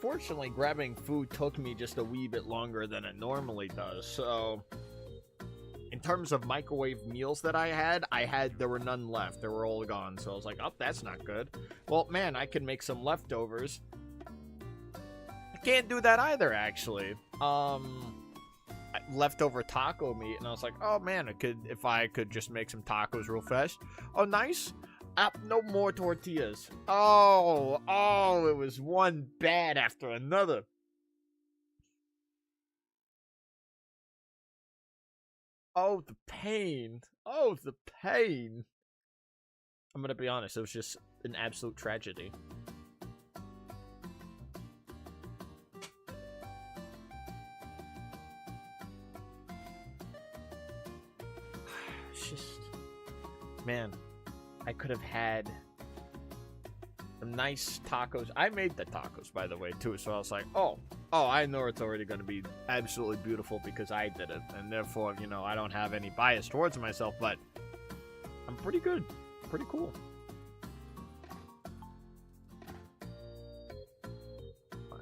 unfortunately, grabbing food took me just a wee bit longer than it normally does. So, in terms of microwave meals that I had, there were none left. They were all gone. So I was like, oh, that's not good. Well, man, I can make some leftovers. I can't do that either, actually. Leftover taco meat, and I was like, oh man, if I could just make some tacos real fast. Oh, nice. No more tortillas. Oh, it was one bad after another. Oh, the pain. Oh, the pain. I'm gonna be honest, it was just an absolute tragedy. It's just, man, I could have had some nice tacos. I made the tacos, by the way, too, so I was like, oh, I know it's already going to be absolutely beautiful because I did it, and therefore, you know, I don't have any bias towards myself, but I'm pretty good. Pretty cool.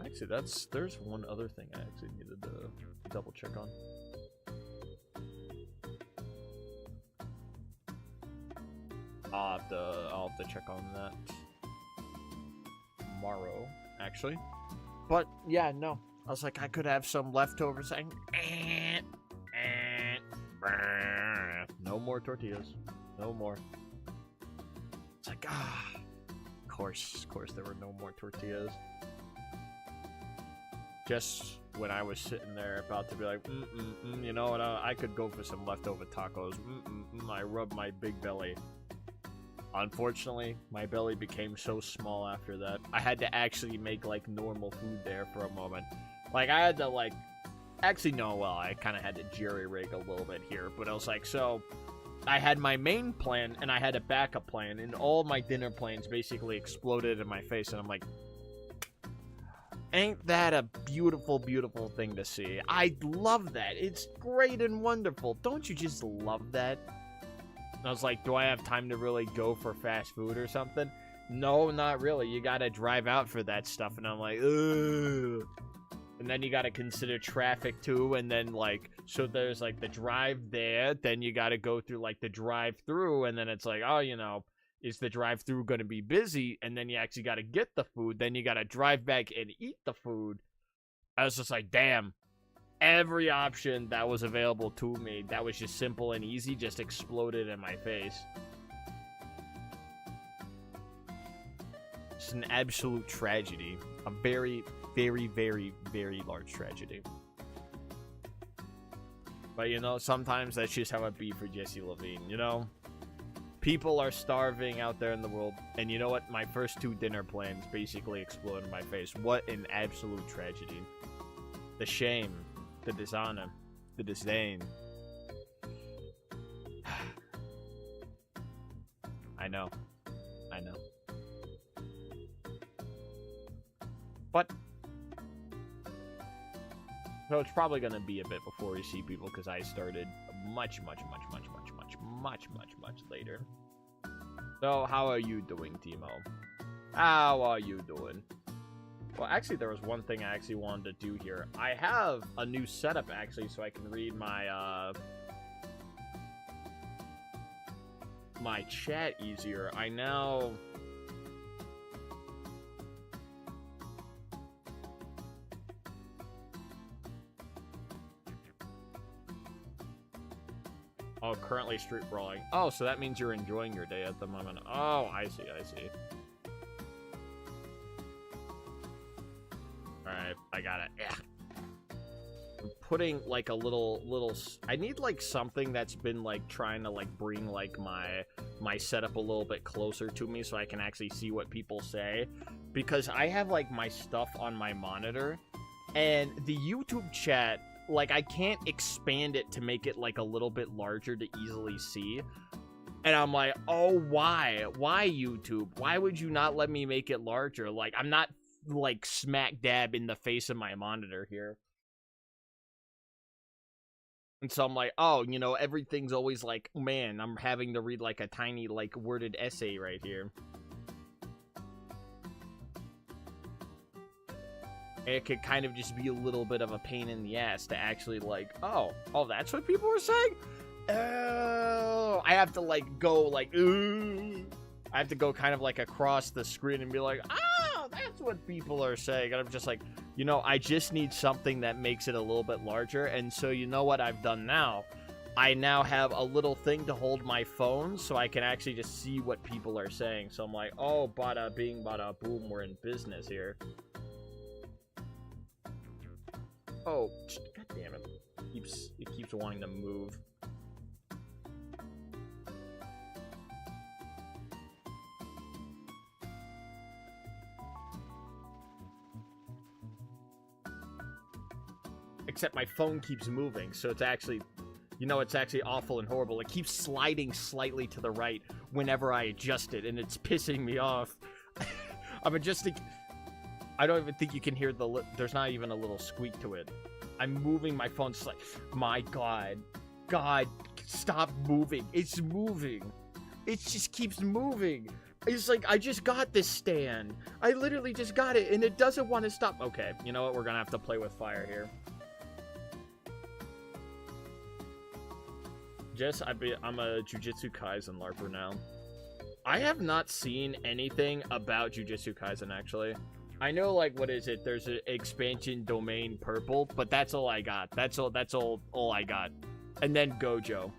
Actually, there's one other thing I actually needed to double check on. I'll have to check on that tomorrow, actually. But yeah, no. I was like, I could have some leftovers. No more tortillas. No more. It's like, of course there were no more tortillas. Just when I was sitting there about to be like, you know what, I could go for some leftover tacos. I rubbed my big belly. Unfortunately, my belly became so small after that. I had to actually make, like, normal food there for a moment. Like, I had to, like... Actually, no, well, I kind of had to jerry-rig a little bit here. But I was like, so... I had my main plan, and I had a backup plan. And all my dinner plans basically exploded in my face. And I'm like... Ain't that a beautiful, beautiful thing to see? I love that. It's great and wonderful. Don't you just love that? I was like, do I have time to really go for fast food or something? No, not really. You gotta drive out for that stuff. And I'm like, ugh. And then you gotta consider traffic too. And then, like, so there's, like, the drive there. Then you gotta go through, like, the drive-through. And then it's like, oh, you know, is the drive-through gonna be busy? And then you actually gotta get the food. Then you gotta drive back and eat the food. I was just like, damn. Every option that was available to me that was just simple and easy just exploded in my face. It's an absolute tragedy. A very, very, very, very large tragedy. But, you know, sometimes that's just how it be for Jesse Levine, you know? People are starving out there in the world. And you know what? My first 2 dinner plans basically exploded in my face. What an absolute tragedy. The shame. The dishonor, the disdain. I know. But, so it's probably going to be a bit before we see people because I started much later. So, how are you doing, Timo? How are you doing? Well, actually, there was one thing I actually wanted to do here. I have a new setup, actually, so I can read my, my chat easier. I now... Oh, currently street brawling. Oh, so that means you're enjoying your day at the moment. Oh, I see. Alright, I got it. Yeah. I'm putting, like, a little... I need, like, something that's been, like, trying to, like, bring, like, my setup a little bit closer to me so I can actually see what people say. Because I have, like, my stuff on my monitor, and the YouTube chat, like, I can't expand it to make it, like, a little bit larger to easily see. And I'm like, oh, why? Why, YouTube? Why would you not let me make it larger? Like, I'm not, like, smack dab in the face of my monitor here. And so I'm like, oh, you know, everything's always like, man, I'm having to read, like, a tiny, like, worded essay right here. it could kind of just be a little bit of a pain in the ass to actually like, oh, that's what people were saying? Oh, I have to like go like, ooh. I have to go kind of like across the screen and be like, oh, that's what people are saying. And I'm just like, you know, I just need something that makes it a little bit larger. And so you know what I've done now? I now have a little thing to hold my phone so I can actually just see what people are saying. So I'm like, oh, bada bing, bada boom, we're in business here. Oh, god damn it. It keeps wanting to move. Except my phone keeps moving, so it's actually, you know, it's actually awful and horrible. It keeps sliding slightly to the right whenever I adjust it, and it's pissing me off. I'm adjusting. I don't even think you can hear there's not even a little squeak to it. I'm moving my phone, like, my God, stop moving. It's moving. It just keeps moving. It's like, I just got this stand. I literally just got it, and it doesn't want to stop. Okay, you know what? We're gonna have to play with fire here. Jess, I'm a Jujutsu Kaisen LARPer now. I have not seen anything about Jujutsu Kaisen, actually. I know, like, what is it? There's an expansion domain purple, but that's all I got. That's all I got. And then Gojo.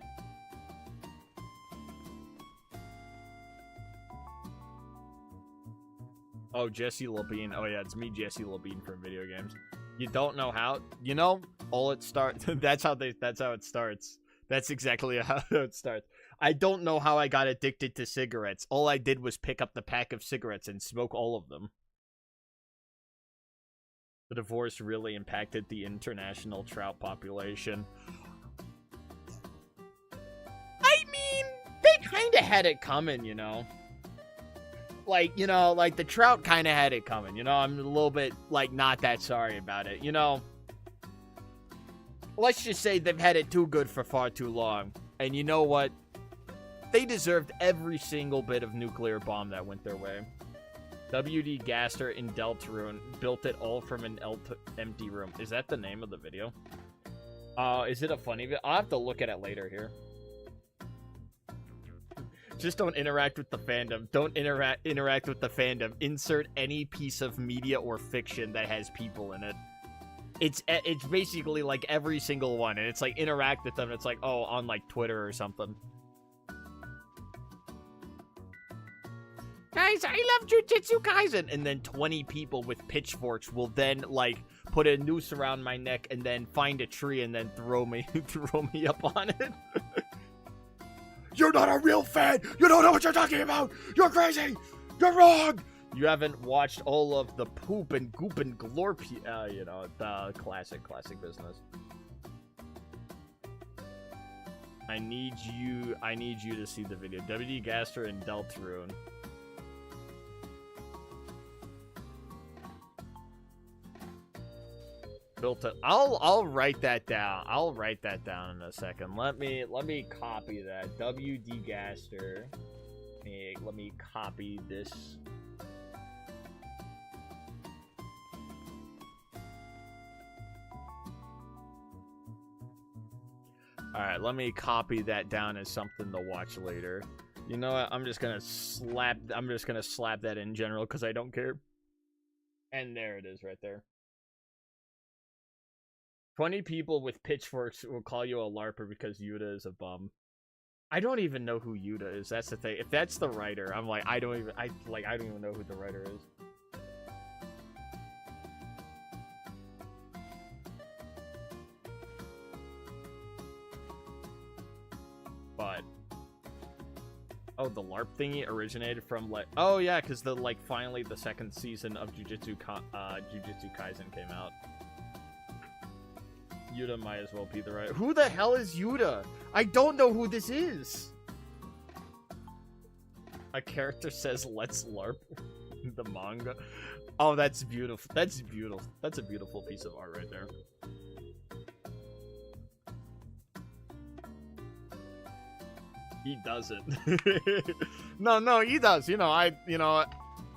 Oh, Jesse Labine. Oh, yeah, it's me, Jesse Labine from video games. You don't know how? You know, all it starts. That's how it starts. That's exactly how it starts. I don't know how I got addicted to cigarettes. All I did was pick up the pack of cigarettes and smoke all of them. The divorce really impacted the international trout population. I mean, they kind of had it coming, you know. Like, you know, like the trout kind of had it coming, you know. I'm a little bit, like, not that sorry about it, you know. Let's just say they've had it too good for far too long. And you know what? They deserved every single bit of nuclear bomb that went their way. W.D. Gaster in Deltarune built it all from an empty room. Is that the name of the video? Is it a funny video? I'll have to look at it later here. Just don't interact with the fandom. Don't interact with the fandom. Insert any piece of media or fiction that has people in it. It's basically like every single one, and it's like interact with them. It's like, oh, on like Twitter or something. Guys, I love Jujutsu Kaisen, and then 20 people with pitchforks will then like put a noose around my neck and then find a tree and then throw me up on it. You're not a real fan. You don't know what you're talking about. You're crazy. You're wrong. You haven't watched all of the poop and goop and glorp, you know, the classic business. I need you to see the video. W.D. Gaster and Deltarune. Built it. I'll write that down. I'll write that down in a second. Let me copy that. W.D. Gaster. Let me copy this. Alright, let me copy that down as something to watch later. You know what? I'm just gonna slap that in general because I don't care. And there it is right there. 20 people with pitchforks will call you a LARPer because Yuta is a bum. I don't even know who Yuta is. That's the thing. If that's the writer, I'm like, I don't even know who the writer is. But oh, the LARP thingy originated from like, oh yeah, because the like finally the second season of Jujutsu Kaisen came out. Yuta might as well be the right. Who the hell is Yuta? I don't know who this is. A character says, "Let's LARP." The manga. Oh, that's beautiful. That's beautiful. That's a beautiful piece of art right there. He doesn't. No, he does. You know,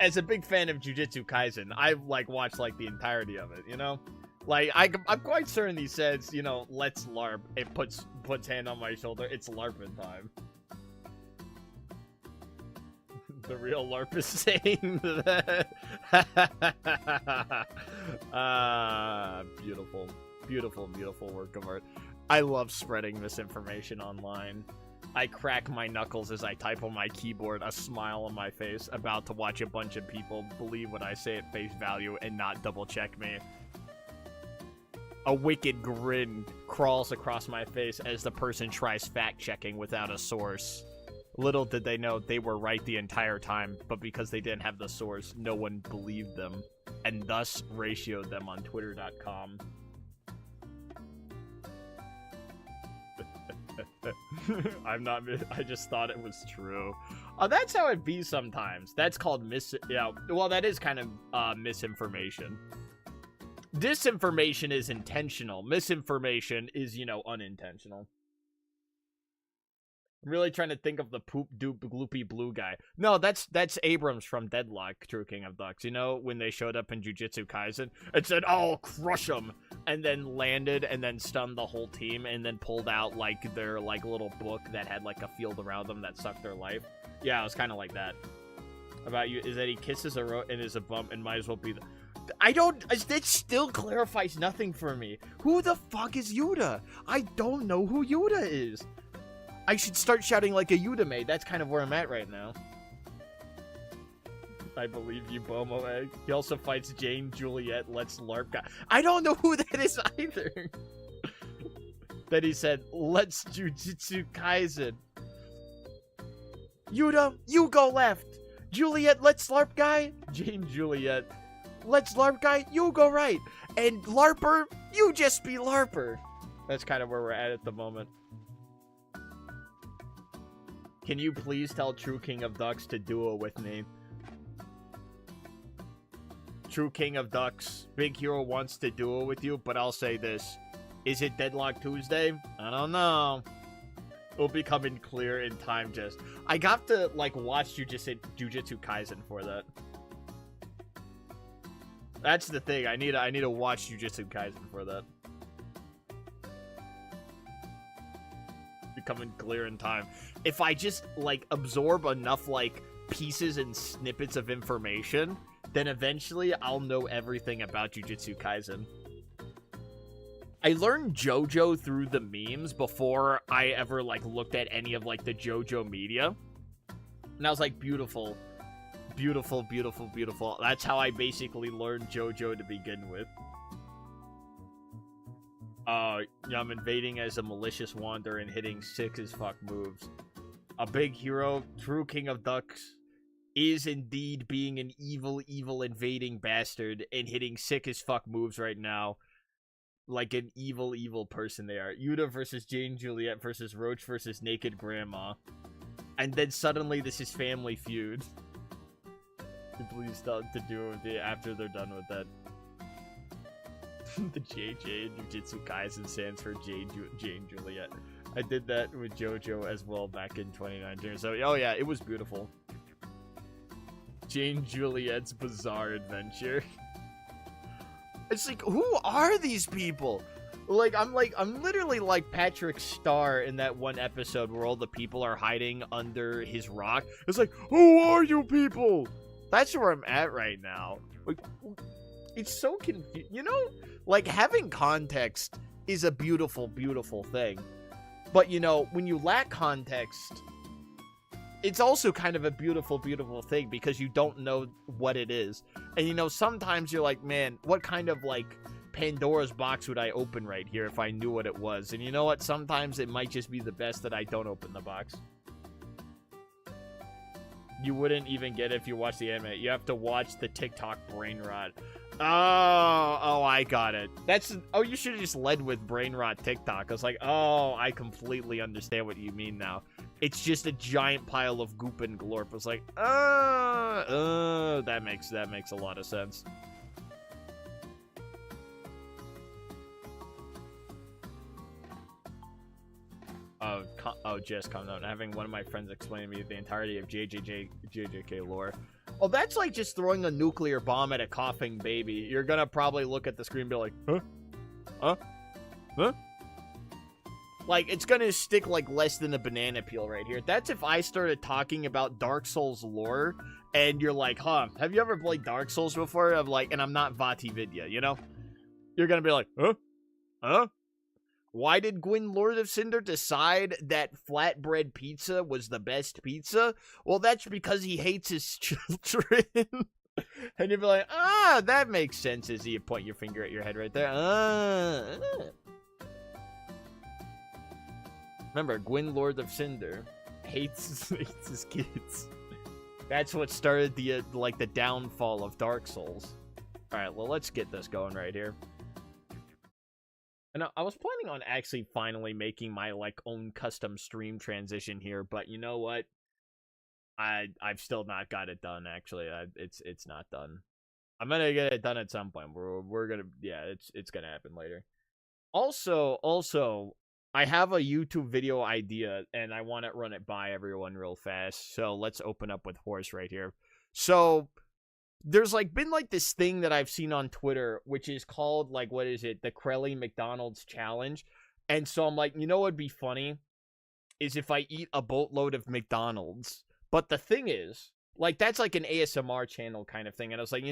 as a big fan of Jujutsu Kaisen, I've like watched like the entirety of it, you know? Like I'm quite certain he says, you know, let's LARP. It puts hand on my shoulder. It's LARPing time. The real LARP is saying that. Beautiful. Beautiful, beautiful work of art. I love spreading misinformation online. I crack my knuckles as I type on my keyboard, a smile on my face, about to watch a bunch of people believe what I say at face value and not double check me. A wicked grin crawls across my face as the person tries fact-checking without a source. Little did they know they were right the entire time, but because they didn't have the source, no one believed them, and thus ratioed them on Twitter.com. I just thought it was true. That's how it be sometimes. That's called well, that is kind of misinformation. Disinformation is intentional. Misinformation is, you know, unintentional. I'm really trying to think of the poop doop gloopy blue guy. No, that's Abrams from Deadlock, True King of Ducks. You know, when they showed up in Jujutsu Kaisen, it said, "I'll crush them," and then landed and then stunned the whole team and then pulled out like their like little book that had like a field around them that sucked their life. Yeah, it was kind of like that. About you is that he kisses a rope and is a bump and might as well be the... I don't... That still clarifies nothing for me. Who the fuck is Yuta? I don't know who Yuta is. I should start shouting like a Yuta maid. That's kind of where I'm at right now. I believe you, Bomo Egg. He also fights Jane, Juliet, Let's LARP guy. I don't know who that is either. Then he said, "Let's Jujutsu Kaisen." Yuta, you go left. Juliet, Let's LARP guy. Jane, Juliet, Let's LARP guy, you go right. And LARPer, you just be LARPer. That's kind of where we're at the moment. Can you please tell True King of Ducks to duo with me? True King of Ducks, Big Hero wants to duo with you, but I'll say this. Is it Deadlock Tuesday? I don't know. It'll be coming clear in time just. I got to, like, watch Jujutsu Kaisen for that. That's the thing. I need to watch Jujutsu Kaisen for that. Becoming clear in time. If I just, like, absorb enough, like, pieces and snippets of information, then eventually I'll know everything about Jujutsu Kaisen. I learned JoJo through the memes before I ever, like, looked at any of, like, the JoJo media. And I was like, beautiful. Beautiful, beautiful, beautiful. That's how I basically learned JoJo to begin with. Yeah, I'm invading as a malicious wanderer and hitting sick as fuck moves. A big hero, True King of Ducks, is indeed being an evil, evil invading bastard and hitting sick as fuck moves right now. Like an evil, evil person they are. Yuta versus Jane Juliet versus Roach versus Naked Grandma. And then suddenly this is Family Feud. Please stop to do it with it after they're done with that. The JJ in Jujutsu Kaisen stands for Jane Juliet. I did that with JoJo as well back in 2019. So, oh yeah, it was beautiful. Jane Juliet's Bizarre Adventure. It's like, who are these people? I'm literally like Patrick Star in that one episode where all the people are hiding under his rock. It's like, who are you people? That's where I'm at right now. Like, it's so confusing. You know, like, having context is a beautiful, beautiful thing. But, you know, when you lack context, it's also kind of a beautiful, beautiful thing because you don't know what it is. And, you know, sometimes you're like, man, what kind of, like, Pandora's box would I open right here if I knew what it was? And you know what? Sometimes it might just be the best that I don't open the box. You wouldn't even get it if you watch the anime. You have to watch the TikTok brain rot. Oh, I got it. Oh, you should have just led with brain rot TikTok. I was like, oh, I completely understand what you mean now. It's just a giant pile of goop and glorp. I was like, that makes a lot of sense. Oh, just come out and having one of my friends explain to me the entirety of JJK lore. Oh, that's like just throwing a nuclear bomb at a coughing baby. You're gonna probably look at the screen and be like, huh? Huh? Huh? Like, it's gonna stick like less than a banana peel right here. That's if I started talking about Dark Souls lore, and you're like, huh, have you ever played Dark Souls before? I'm like, and I'm not Vati Vidya, you know? You're gonna be like, huh? Huh? Why did Gwyn Lord of Cinder decide that flatbread pizza was the best pizza? Well, that's because he hates his children. And you'd be like, ah, that makes sense as you point your finger at your head right there. Remember, Gwyn Lord of Cinder hates his kids. That's what started the the downfall of Dark Souls. All right, well, let's get this going right here. And I was planning on actually finally making my own custom stream transition here, but you know what? I've still not got it done. Actually, it's not done. I'm gonna get it done at some point. We're gonna it's gonna happen later. Also, I have a YouTube video idea, and I want to run it by everyone real fast. So let's open up with horse right here. So there's been this thing that I've seen on Twitter, which is called what is it? The Crelly McDonald's challenge. And so I'm like, you know what'd be funny is if I eat a boatload of McDonald's. But the thing is, that's like an ASMR channel kind of thing. And I was like,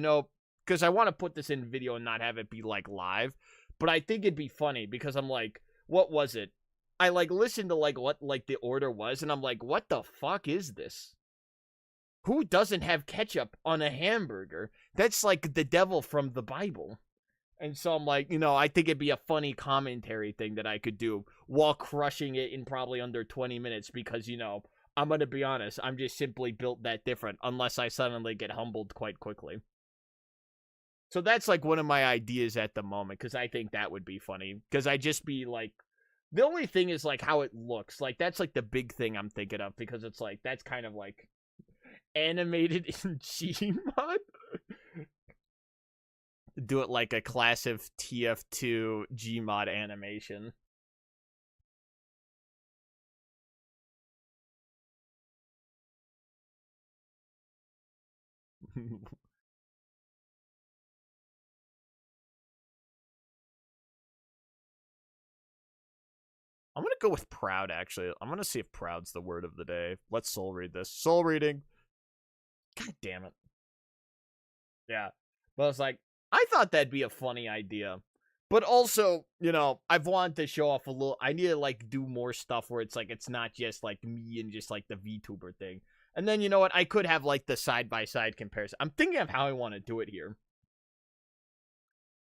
because I want to put this in video and not have it be live. But I think it'd be funny because I'm like, what was it? I listened to what the order was, and I'm like, what the fuck is this? Who doesn't have ketchup on a hamburger? That's the devil from the Bible. And so I'm like, I think it'd be a funny commentary thing that I could do while crushing it in probably under 20 minutes because, I'm going to be honest, I'm just simply built that different unless I suddenly get humbled quite quickly. So that's one of my ideas at the moment because I think that would be funny because I'd just be the only thing is how it looks. That's the big thing I'm thinking of because it's that's kind of animated in Gmod. Do it like a class of TF2 Gmod animation. I'm gonna go with proud, actually. I'm gonna see if proud's the word of the day. Let's soul read this. Soul reading. God damn it. Yeah. But I was like, I thought that'd be a funny idea. But also, I've wanted to show off a little. I need to do more stuff where it's it's not just me and just the VTuber thing. And then you know what? I could have the side-by-side comparison. I'm thinking of how I want to do it here.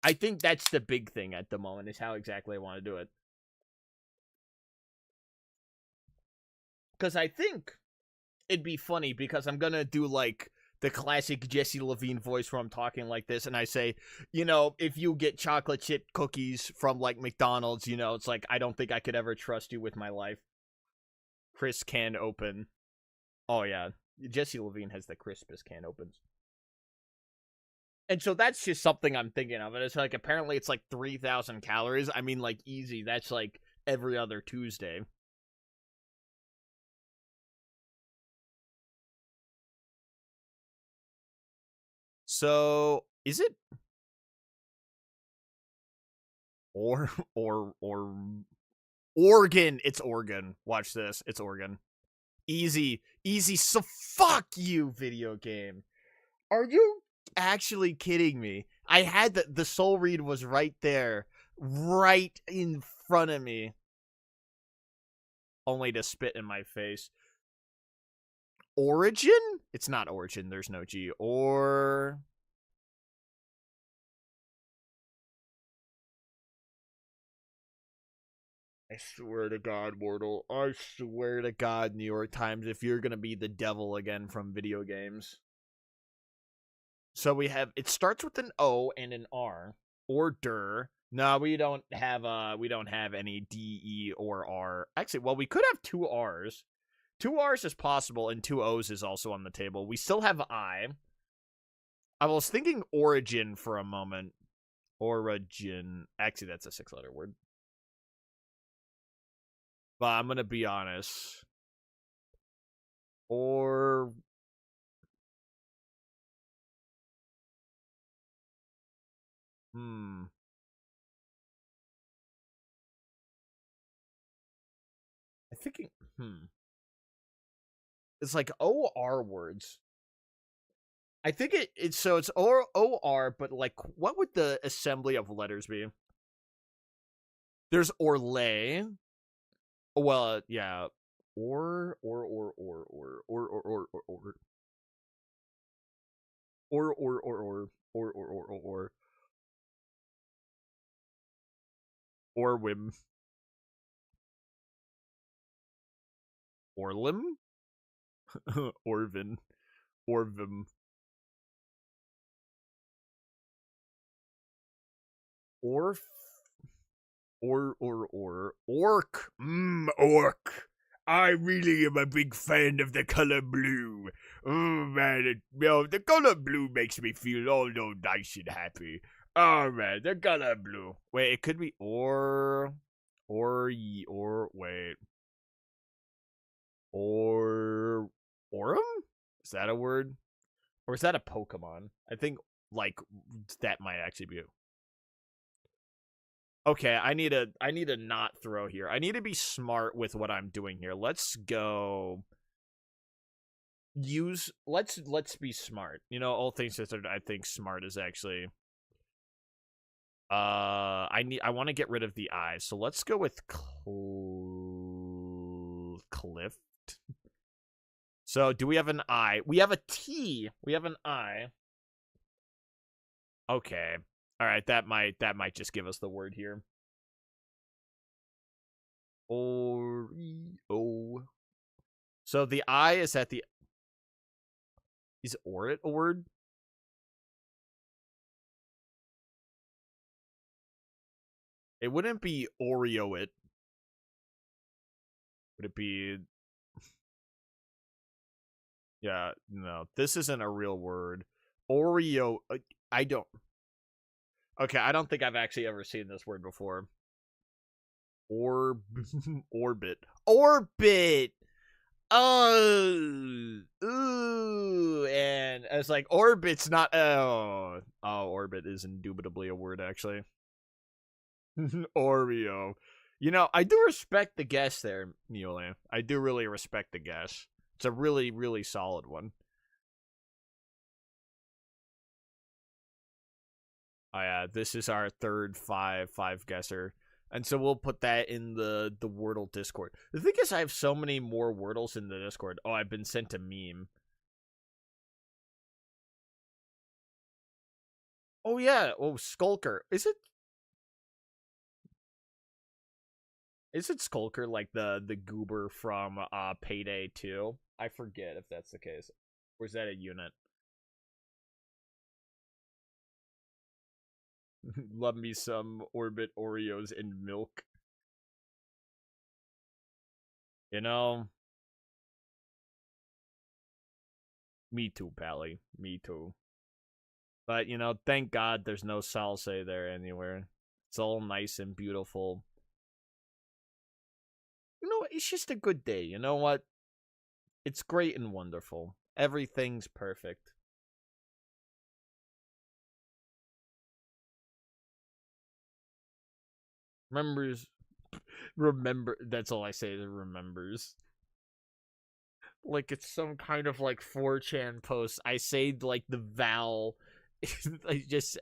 I think that's the big thing at the moment is how exactly I want to do it. Because I think it'd be funny because I'm gonna do the classic Jesse Levine voice where I'm talking like this and I say, if you get chocolate chip cookies from McDonald's, it's I don't think I could ever trust you with my life. Chris can open. Oh yeah, Jesse Levine has the crispest can opens. And so that's just something I'm thinking of. And it's apparently it's 3,000 calories. I mean easy. That's every other Tuesday. So, is it Oregon? It's Oregon. Watch this. It's Oregon. Easy. So fuck you, video game. Are you actually kidding me? I had the soul read was right there. Right in front of me. Only to spit in my face. Origin? It's not Origin. There's no G. I swear to God, Mortal. I swear to God, New York Times, if you're going to be the devil again from video games. So we have, it starts with an O and an R. Order. No, we don't have any D, E, or R. Actually, well, we could have two R's. Two R's is possible, and two O's is also on the table. We still have I. I was thinking origin for a moment. Origin. Actually, that's a 6-letter word. But I'm gonna be honest. Or I think it's like OR words. I think it's so it's OR, but like what would the assembly of letters be? There's Orlay. Well, yeah. Or Orwim. Orlim? Orvin. Orvim. Orf. Orc. Orc. I really am a big fan of the color blue. Oh man, the color blue makes me feel all nice and happy. Oh man, the color blue. Wait, it could be wait. Aurum? Is that a word? Or is that a Pokemon? I think like that might actually be. Okay, I need to not throw here. I need to be smart with what I'm doing here. Let's go let's be smart. You know, all things considered, I think smart is actually I want to get rid of the I. So let's go with Clift. So, do we have an I? We have a T. We have an I. Okay. All right, that might just give us the word here. O. So the I is at the. Is Orit a word? It wouldn't be Oreo it. Would it be? Yeah, no. This isn't a real word. Oreo. I don't. Okay, I don't think I've actually ever seen this word before. Orbit. Orbit! Oh, ooh, and it's like orbit's not. Orbit is indubitably a word, actually. Oreo. You know, I do respect the guess there, Neolan. I do really respect the guess. It's a really, really solid one. Oh yeah, this is our third five guesser. And so we'll put that in the Wordle Discord. The thing is, I have so many more Wordles in the Discord. Oh, I've been sent a meme. Oh yeah. Oh, Skulker. Is it Skulker like the goober from Payday 2? I forget if that's the case. Or is that a unit? Love me some Orbit Oreos and milk. You know, me too, Pally. Me too. But, you know, thank God there's no salsa there anywhere. It's all nice and beautiful. You know, it's just a good day. You know what? It's great and wonderful. Everything's perfect. Remember, that's all I say is remembers. Like it's some kind of like 4chan post. I say like the vowel. I just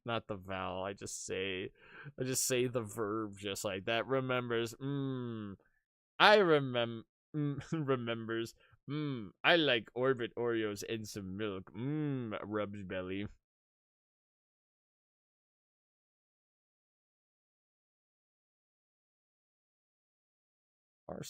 not the vowel. I just say the verb just like that. Remembers. I remember. Remembers. I like Orbit Oreos and some milk. Rubs belly. R/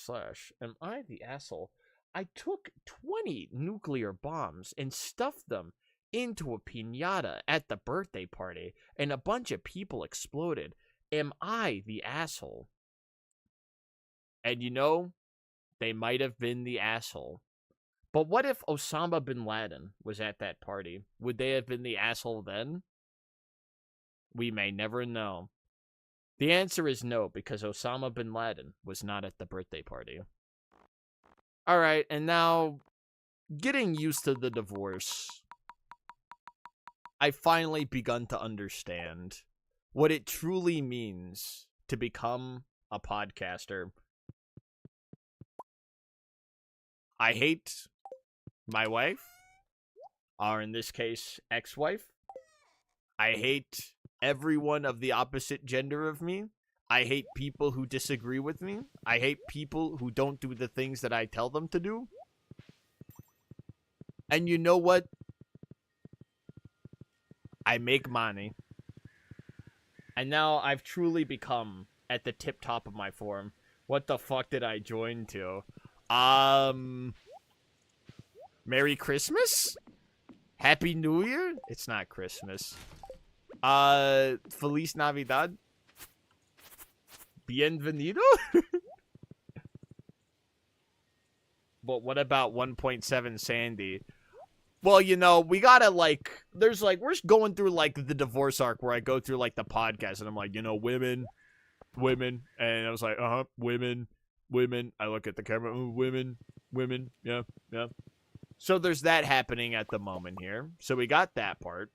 am I the asshole? I took 20 nuclear bombs and stuffed them into a piñata at the birthday party, and a bunch of people exploded. Am I the asshole? And you know, they might have been the asshole. But what if Osama bin Laden was at that party? Would they have been the asshole then? We may never know. The answer is no, because Osama bin Laden was not at the birthday party. All right, and now, getting used to the divorce, I finally begun to understand what it truly means to become a podcaster. I hate my wife, or in this case, ex-wife. I hate everyone of the opposite gender of me. I hate people who disagree with me. I hate people who don't do the things that I tell them to do. And you know what? I make money. And now I've truly become at the tip top of my form. What the fuck did I join to? Merry Christmas? Happy New Year? It's not Christmas. Feliz Navidad? Bienvenido? But what about 1.7 Sandy? Well, you know, we gotta, like, there's, like, we're going through, like, the divorce arc where I go through, like, the podcast, and I'm like, you know, women, and I was like, women, I look at the camera, women, yeah. So there's that happening at the moment here. So we got that part.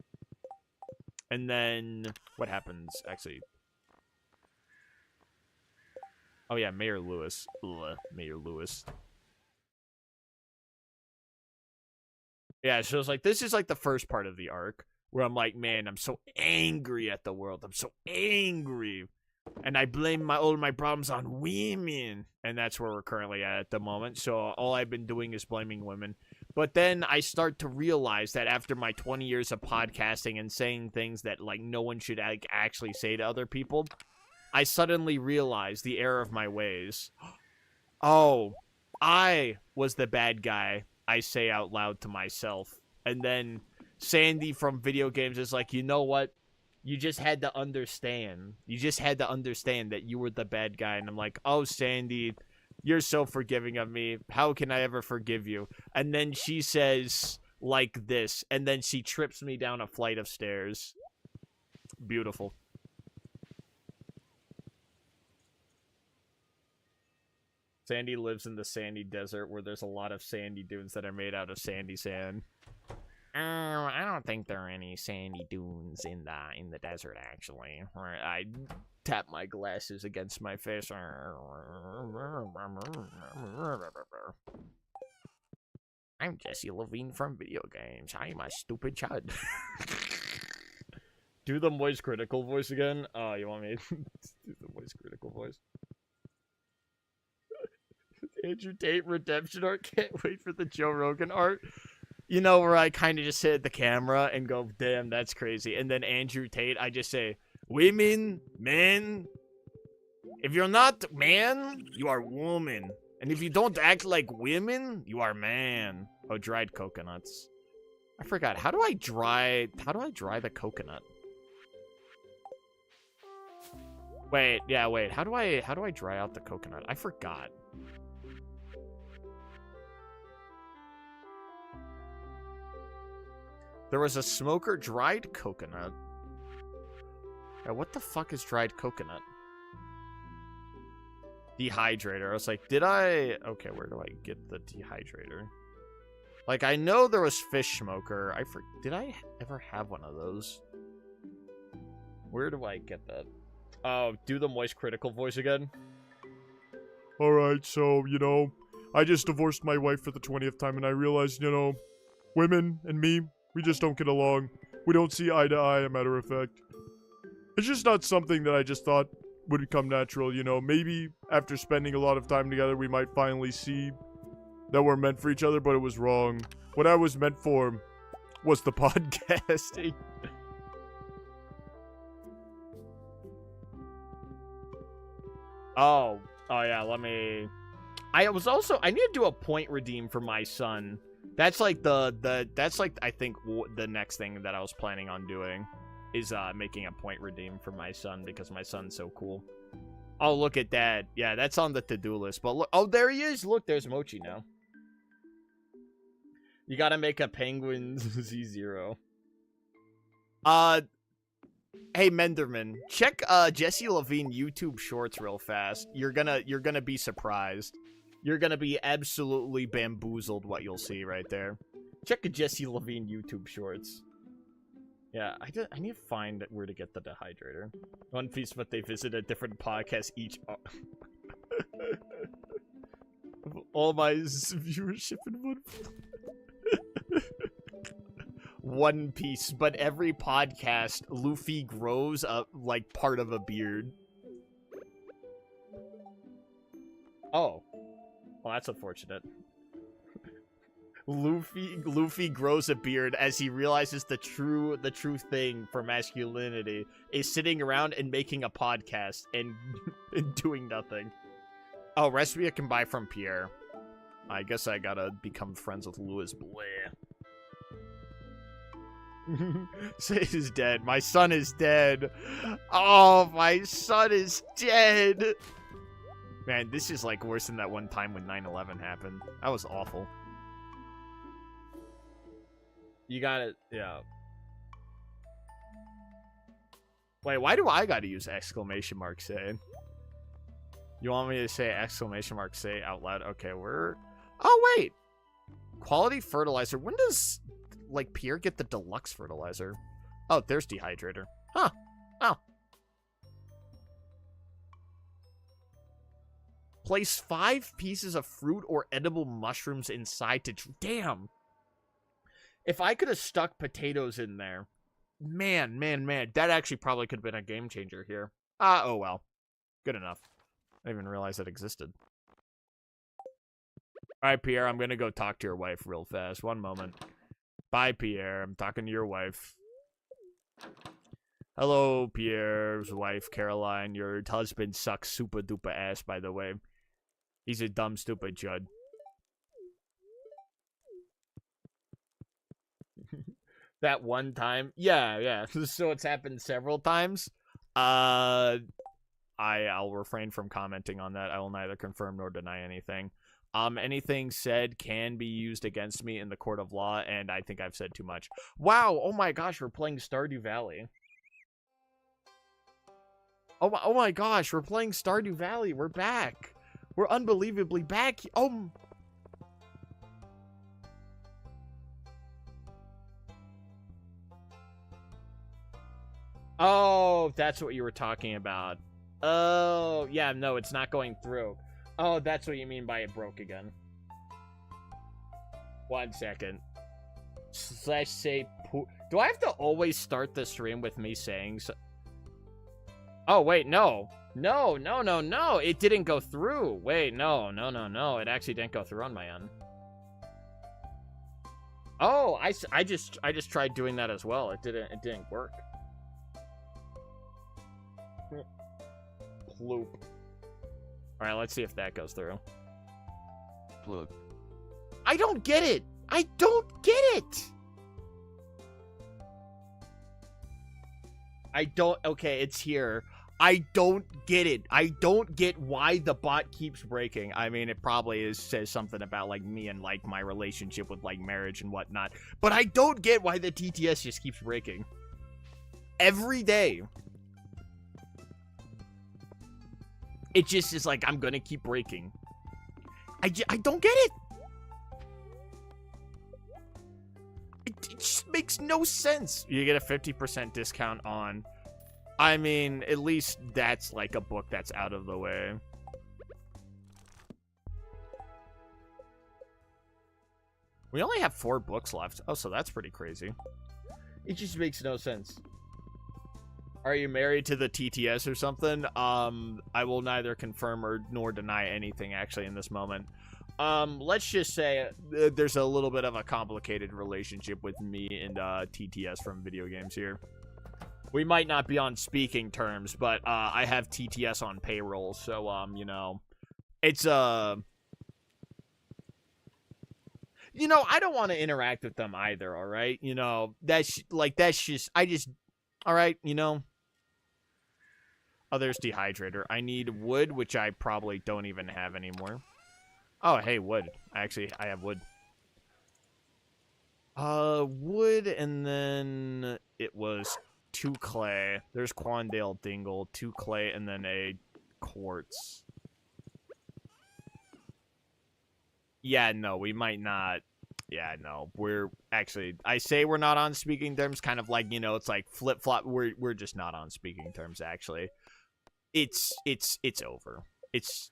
And then, what happens, actually? Oh, yeah, Mayor Lewis. Ugh, Mayor Lewis. Yeah, so it's like, this is like the first part of the arc where I'm like, man, I'm so angry at the world. I'm so angry. And I blame all my problems on women. And that's where we're currently at the moment. So all I've been doing is blaming women. But then I start to realize that after my 20 years of podcasting and saying things that, like, no one should actually say to other people, I suddenly realized the error of my ways. Oh, I was the bad guy, I say out loud to myself. And then Sandy from video games is like, you know what? You just had to understand. You just had to understand that you were the bad guy. And I'm like, oh, Sandy, you're so forgiving of me. How can I ever forgive you? And then she says, like this. And then she trips me down a flight of stairs. Beautiful. Sandy lives in the sandy desert where there's a lot of sandy dunes that are made out of sandy sand. I don't think there are any sandy dunes in the desert, actually. I tap my glasses against my face. I'm Jesse Levine from video games. I'm a stupid chud. Do the Moist Critical voice again? Oh, you want me to do the Moist Critical voice? Andrew Tate redemption art. Can't wait for the Joe Rogan art. You know, where I kind of just sit at the camera and go, damn, that's crazy. And then Andrew Tate, I just say, women, men. If you're not man, you are woman. And if you don't act like women, you are man. Oh, dried coconuts. I forgot. How do I dry the coconut? Wait, yeah, wait. How do I dry out the coconut? I forgot. There was a smoker dried coconut. Yeah, what the fuck is dried coconut? Dehydrator. I was like, did I... Okay, where do I get the dehydrator? Like, I know there was fish smoker. Did I ever have one of those? Where do I get that? Oh, do the Moist Critical voice again. Alright, so, you know, I just divorced my wife for the 20th time, and I realized, you know, women and me, we just don't get along. We don't see eye to eye, a matter of fact. It's just not something that I just thought would come natural, you know. Maybe after spending a lot of time together, we might finally see that we're meant for each other, but it was wrong. What I was meant for was the podcasting. Oh yeah, let me... I need to do a point redeem for my son. That's like I think the next thing that I was planning on doing is making a point redeem for my son because my son's so cool. Oh, look at that. Yeah, that's on the to-do list. But look, oh, there he is. Look, there's Mochi now. You gotta make a penguin Z0. Hey Menderman, check Jesse Levine YouTube shorts real fast. You're gonna be surprised. You're gonna be absolutely bamboozled what you'll see right there. Check the Jesse Levine YouTube shorts. Yeah, I need to find where to get the dehydrator. One Piece, but they visit a different podcast each. All my viewership in one. One Piece, but every podcast, Luffy grows up like part of a beard. Oh, well, that's unfortunate. Luffy grows a beard as he realizes the true thing for masculinity is sitting around and making a podcast and, and doing nothing. Oh, recipe I can buy from Pierre. I guess I gotta become friends with Louis Blair. Say is dead. My son is dead. Oh, my son is dead. Man, this is like worse than that one time when 9/11 happened. That was awful. You got it. Yeah. Wait, why do I gotta use exclamation mark say? You want me to say exclamation mark say out loud? Okay, we're... Oh, wait. Quality fertilizer. When does, like, Pierre get the deluxe fertilizer? Oh, there's dehydrator. Huh. Oh. Place 5 pieces of fruit or edible mushrooms inside to... Damn. If I could have stuck potatoes in there. Man. That actually probably could have been a game changer here. Oh well. Good enough. I didn't even realize that existed. Alright, Pierre, I'm gonna go talk to your wife real fast. One moment. Bye, Pierre. I'm talking to your wife. Hello, Pierre's wife, Caroline. Your husband sucks super duper ass, by the way. He's a dumb, stupid Judd. That one time? Yeah. So it's happened several times. I'll refrain from commenting on that. I will neither confirm nor deny anything. Anything said can be used against me in the court of law, and I think I've said too much. Wow, oh my gosh, we're playing Stardew Valley. Oh my gosh, we're playing Stardew Valley. We're back. We're unbelievably back. Oh, that's what you were talking about. Oh, yeah, no, it's not going through. Oh, that's what you mean by it broke again. 1 second. / say do I have to always start the stream with me saying so? Oh, wait, no. No. It didn't go through. Wait, no. It actually didn't go through on my end. Oh, I just tried doing that as well. It didn't work. Ploop. Alright, let's see if that goes through. Ploop. I don't get it! I don't get it! Okay, it's here. I don't get it. I don't get why the bot keeps breaking. I mean, it probably says something about, like, me and, like, my relationship with, like, marriage and whatnot. But I don't get why the TTS just keeps breaking. Every day. It just is like, I'm gonna keep breaking. I don't get it. It just makes no sense. You get a 50% discount on... I mean, at least that's like a book that's out of the way. We only have 4 books left. Oh, so that's pretty crazy. It just makes no sense. Are you married to the TTS or something? I will neither confirm nor deny anything, actually, in this moment. Let's just say there's a little bit of a complicated relationship with me and TTS from video games here. We might not be on speaking terms, but I have TTS on payroll, so, you know, it's, you know, I don't want to interact with them either, all right? You know, that's just, all right, you know. Oh, there's dehydrator. I need wood, which I probably don't even have anymore. Oh, hey, wood. I have wood. Wood, and then it was 2 clay. There's Quandale Dingle, 2 clay, and then a quartz. Yeah, no, we might not. Yeah, no, we're actually, I say we're not on speaking terms, kind of like, you know, it's like flip-flop. We're just not on speaking terms, actually. It's over. It's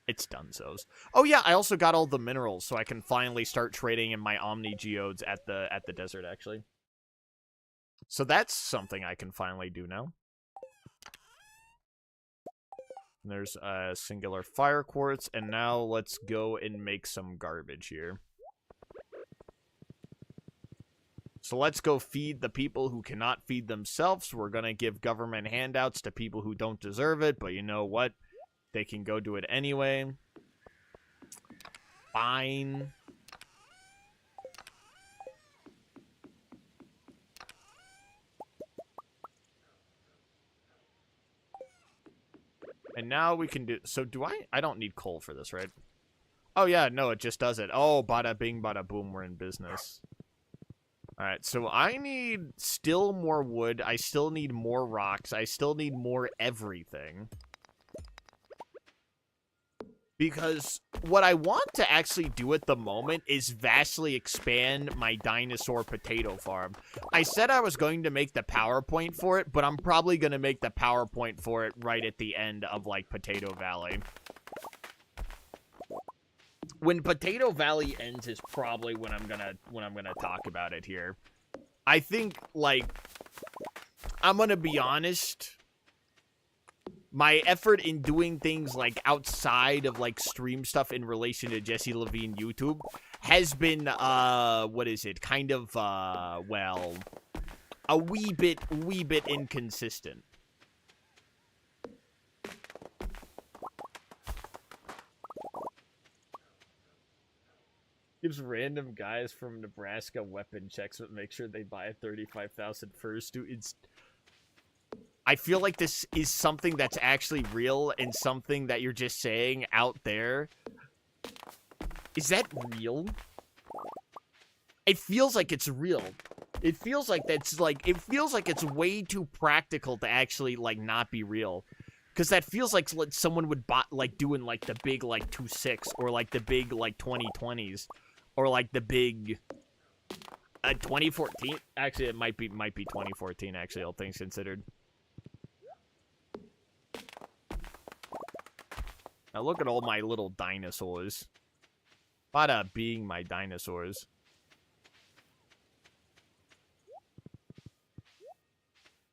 donezo's. Oh yeah, I also got all the minerals, so I can finally start trading in my Omni Geodes at the desert, actually. So that's something I can finally do now. And there's a singular fire quartz, and now let's go and make some garbage here. So let's go feed the people who cannot feed themselves. We're going to give government handouts to people who don't deserve it, but you know what? They can go do it anyway. Fine. And now we can do... So do I don't need coal for this, right? Oh, yeah, no, it just does it. Oh, bada bing, bada boom, we're in business. Alright, so I need still more wood. I still need more rocks. I still need more everything. Because what I want to actually do at the moment is vastly expand my dinosaur potato farm. I said I was going to make the PowerPoint for it, but I'm probably going to make the PowerPoint for it right at the end of, like, Potato Valley. When Potato Valley ends is probably when I'm gonna talk about it here. I think, like, I'm gonna be honest. My effort in doing things, like, outside of, like, stream stuff in relation to Jesse Levine YouTube has been, what is it? Kind of, well, a wee bit inconsistent. Gives random guys from Nebraska weapon checks, but make sure they buy a 35,000 fursuit. It's... I feel like this is something that's actually real and something that you're just saying out there. Is that real? It feels like it's real. It feels like that's like, it feels like it's way too practical to actually, like, not be real. Because that feels like someone would buy, like, doing, like, the big, like, 2.6 or, like, the big, like, 2020s. Or, like, the big 2014. Actually, it might be 2014, actually, all things considered. Now, look at all my little dinosaurs. Bada being my dinosaurs.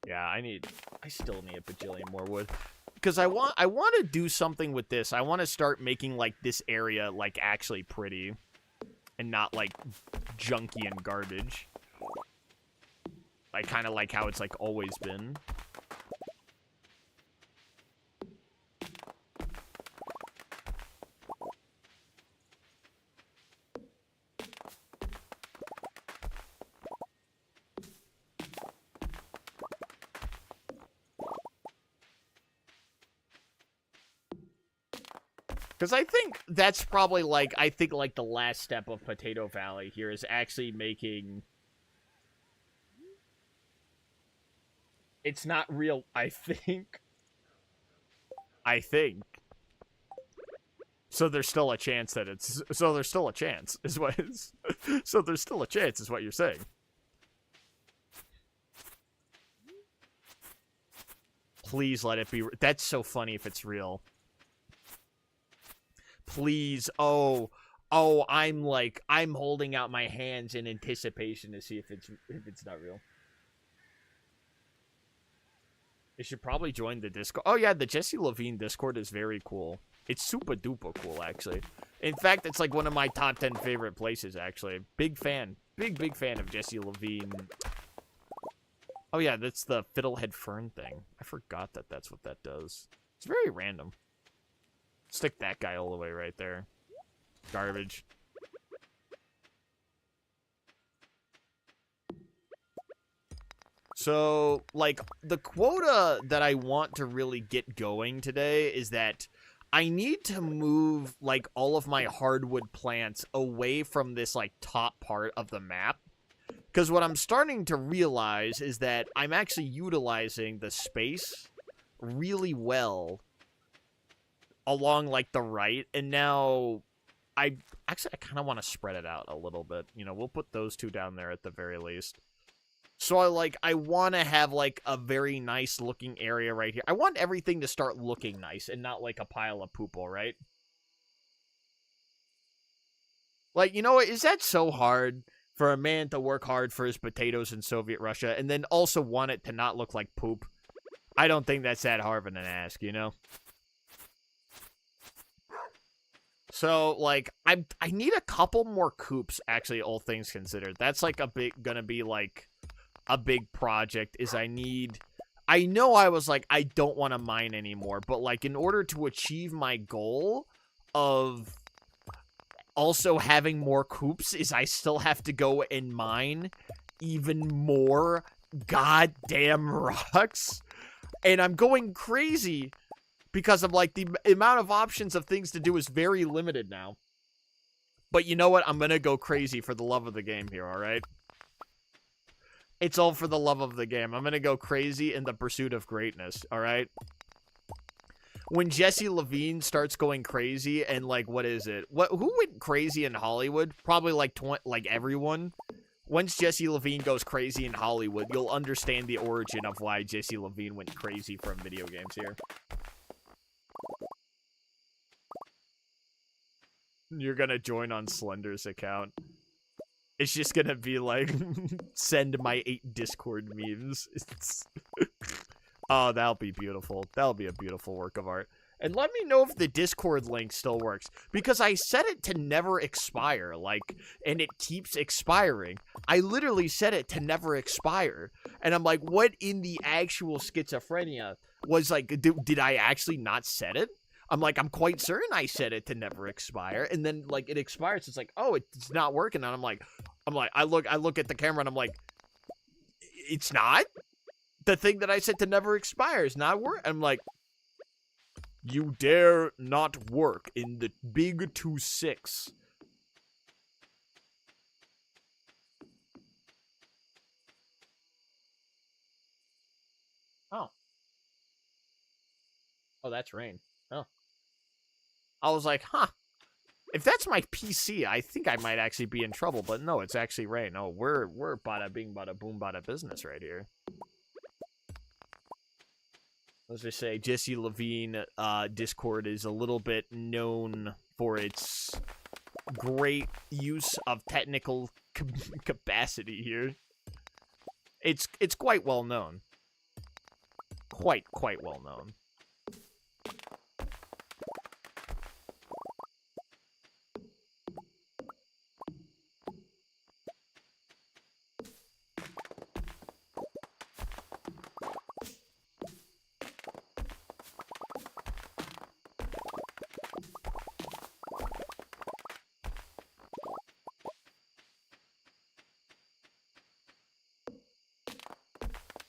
Yeah, I still need a bajillion more wood. Because I want to do something with this. I want to start making, like, this area, like, actually pretty. And not, like, junky and garbage. Like, kind of like how it's, like, always been. Because I think that's probably, like, the last step of Potato Valley here is actually making... It's not real, I think. So there's still a chance that it's... So there's still a chance, is what is... So there's still a chance, is what you're saying. Please let it be... That's so funny if it's real. Please, oh, I'm holding out my hands in anticipation to see if it's not real. You should probably join the Discord. Oh yeah, the Jesse Levine Discord is very cool. It's super duper cool, actually. In fact, it's like one of my top 10 favorite places, actually. Big fan. Big fan of Jesse Levine. Oh yeah, that's the Fiddlehead Fern thing. I forgot that that's what that does. It's very random. Stick that guy all the way right there. Garbage. So, like, the quota that I want to really get going today is that I need to move, like, all of my hardwood plants away from this, like, top part of the map. Because what I'm starting to realize is that I'm actually utilizing the space really well along, like, the right. And now I kind of want to spread it out a little bit. You know, we'll put those two down there at the very least. So I want to have, like, a very nice looking area right here. I want everything to start looking nice and not like a pile of poop, all right? Like, you know what? Is that so hard for a man to work hard for his potatoes in Soviet Russia and then also want it to not look like poop? I don't think that's that hard of an ask, you know? So, like, I need a couple more coops, actually, all things considered. That's, like, gonna be, like, a big project, is I know I was like, I don't want to mine anymore, but, like, in order to achieve my goal of also having more coops, is I still have to go and mine even more goddamn rocks. And I'm going crazy because of, like, the amount of options of things to do is very limited now. But you know what? I'm gonna go crazy for the love of the game here, alright? It's all for the love of the game. I'm gonna go crazy in the pursuit of greatness, alright? When Jesse Levine starts going crazy and, like, what is it? Who went crazy in Hollywood? Probably, like, everyone. Once Jesse Levine goes crazy in Hollywood, you'll understand the origin of why Jesse Levine went crazy from video games here. You're gonna join on Slender's account. It's just gonna be like, send my 8 Discord memes. Oh, that'll be beautiful. That'll be a beautiful work of art. And let me know if the Discord link still works. Because I set it to never expire, like, and it keeps expiring. I literally set it to never expire. And I'm like, what in the actual schizophrenia was, like, did I actually not set it? I'm like, I'm quite certain I set it to never expire. And then, like, it expires. It's like, oh, it's not working. And I'm like, I look at the camera and I'm like, it's not? The thing that I said to never expire is not work. I'm like, you dare not work in the big 2-6. Oh. Oh, that's rain. Oh. I was like, huh. If that's my PC, I think I might actually be in trouble. But no, it's actually rain. No, we're bada bing, bada boom, bada business right here. Let's just say Jesse Levine Discord is a little bit known for its great use of technical capacity here. It's quite well known. Quite well known.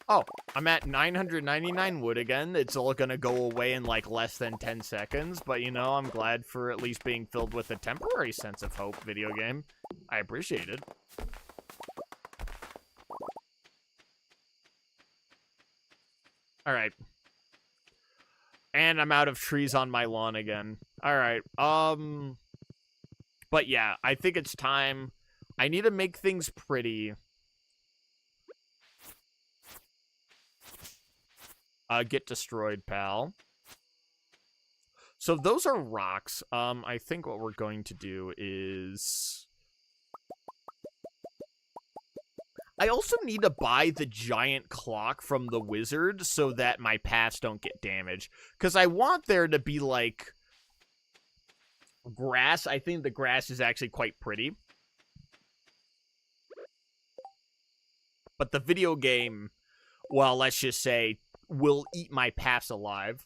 Oh, I'm at 999 wood again. It's all gonna go away in, like, less than 10 seconds. But, you know, I'm glad for at least being filled with a temporary sense of hope, video game. I appreciate it. Alright. And I'm out of trees on my lawn again. Alright, but yeah, I think it's time. I need to make things pretty. Get destroyed, pal. So those are rocks. I think what we're going to do is... I also need to buy the giant clock from the wizard so that my paths don't get damaged. Because I want there to be, like, grass. I think the grass is actually quite pretty. But the video game, well, let's just say, will eat my paths alive.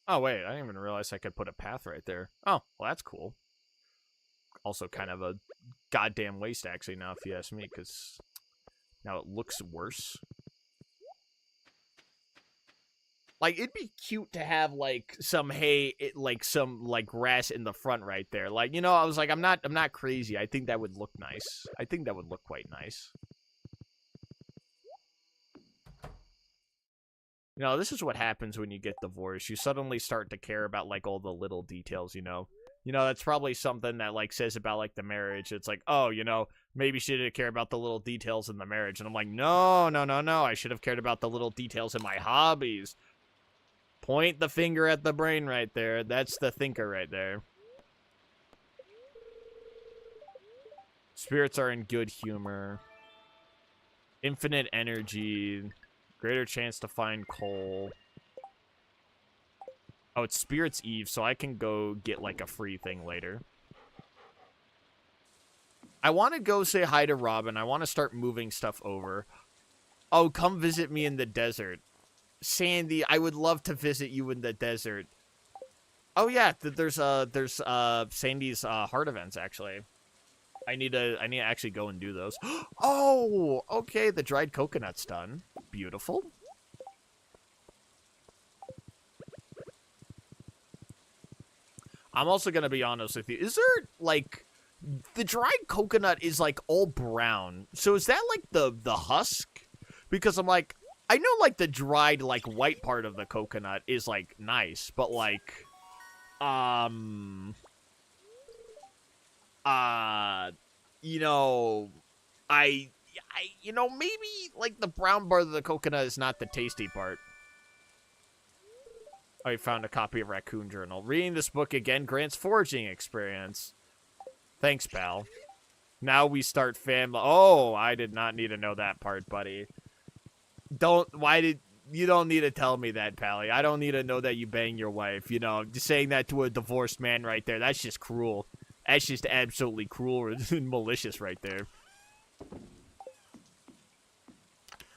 Oh, wait, I didn't even realize I could put a path right there. Oh, well, that's cool. Also kind of a goddamn waste, actually, now, if you ask me, because now it looks worse. Like, it'd be cute to have, like, some hay, like, some, like, grass in the front right there. Like, you know, I was like, I'm not crazy. I think that would look nice. I think that would look quite nice. You know, this is what happens when you get divorced. You suddenly start to care about, like, all the little details, you know? You know, that's probably something that, like, says about, like, the marriage. It's like, oh, you know, maybe she didn't care about the little details in the marriage. And I'm like, no, no, no, no. I should have cared about the little details in my hobbies. Point the finger at the brain right there. That's the thinker right there. Spirits are in good humor. Infinite energy. Greater chance to find coal. Oh, it's Spirit's Eve, so I can go get, like, a free thing later. I want to go say hi to Robin. I want to start moving stuff over. Oh, come visit me in the desert. Sandy, I would love to visit you in the desert. Oh, yeah, there's Sandy's heart events, actually. I need to actually go and do those. Oh, okay, the dried coconut's done. Beautiful. I'm also going to be honest with you. Is there, like, the dried coconut is, like, all brown. So is that, like, the husk? Because I'm like, I know, like, the dried, like, white part of the coconut is, like, nice. But, like, you know, you know, maybe, like, the brown part of the coconut is not the tasty part. I found a copy of Raccoon Journal. Reading this book again grants foraging experience. Thanks, pal. Now we start family. Oh, I did not need to know that part, buddy. You don't need to tell me that, Pally. I don't need to know that you bang your wife. You know, just saying that to a divorced man right there, that's just cruel. That's just absolutely cruel and malicious right there.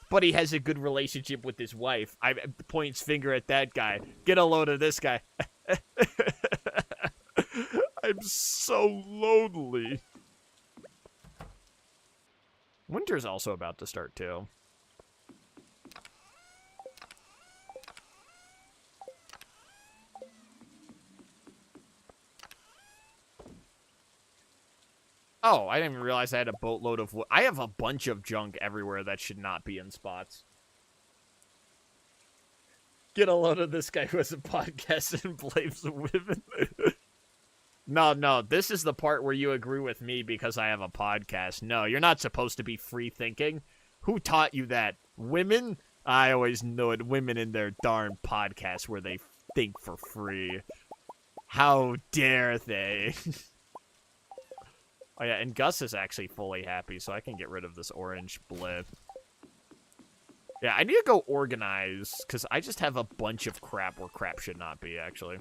But he has a good relationship with his wife. I points finger at that guy. Get a load of this guy. I'm so lonely. Winter's also about to start, too. Oh, I didn't even realize I had a boatload of wood. I have a bunch of junk everywhere that should not be in spots. Get a load of this guy who has a podcast and blames women. No, this is the part where you agree with me because I have a podcast. No, you're not supposed to be free thinking. Who taught you that? Women? I always know it. Women in their darn podcasts where they think for free. How dare they? Oh, yeah, and Gus is actually fully happy, so I can get rid of this orange blip. Yeah, I need to go organize, because I just have a bunch of crap where crap should not be, actually.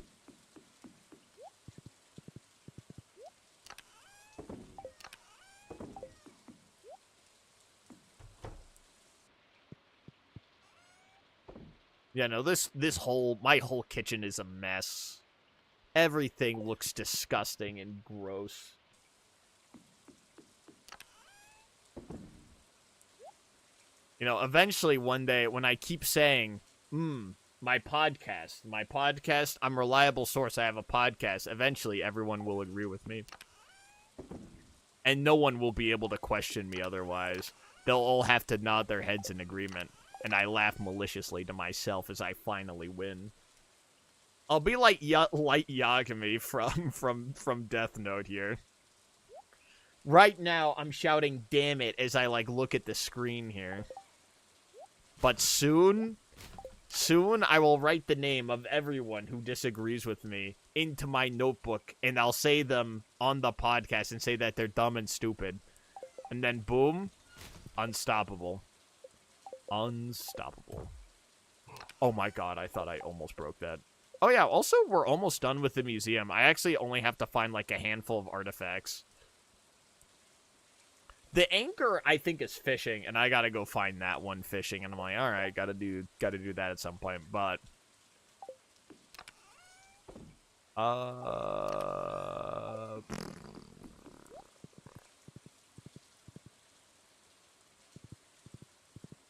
Yeah, no, my whole kitchen is a mess. Everything looks disgusting and gross. You know, eventually one day when I keep saying, my podcast, I'm a reliable source, I have a podcast, eventually everyone will agree with me. And no one will be able to question me otherwise. They'll all have to nod their heads in agreement. And I laugh maliciously to myself as I finally win. I'll be like Light Yagami from Death Note here. Right now, I'm shouting, damn it, as I, like, look at the screen here. But soon, I will write the name of everyone who disagrees with me into my notebook, and I'll say them on the podcast and say that they're dumb and stupid. And then, boom, unstoppable. Unstoppable. Oh my god, I thought I almost broke that. Oh yeah, also, we're almost done with the museum. I actually only have to find, like, a handful of artifacts. The anchor, I think, is fishing, and I gotta go find that one fishing. And I'm like, all right, gotta do that at some point. But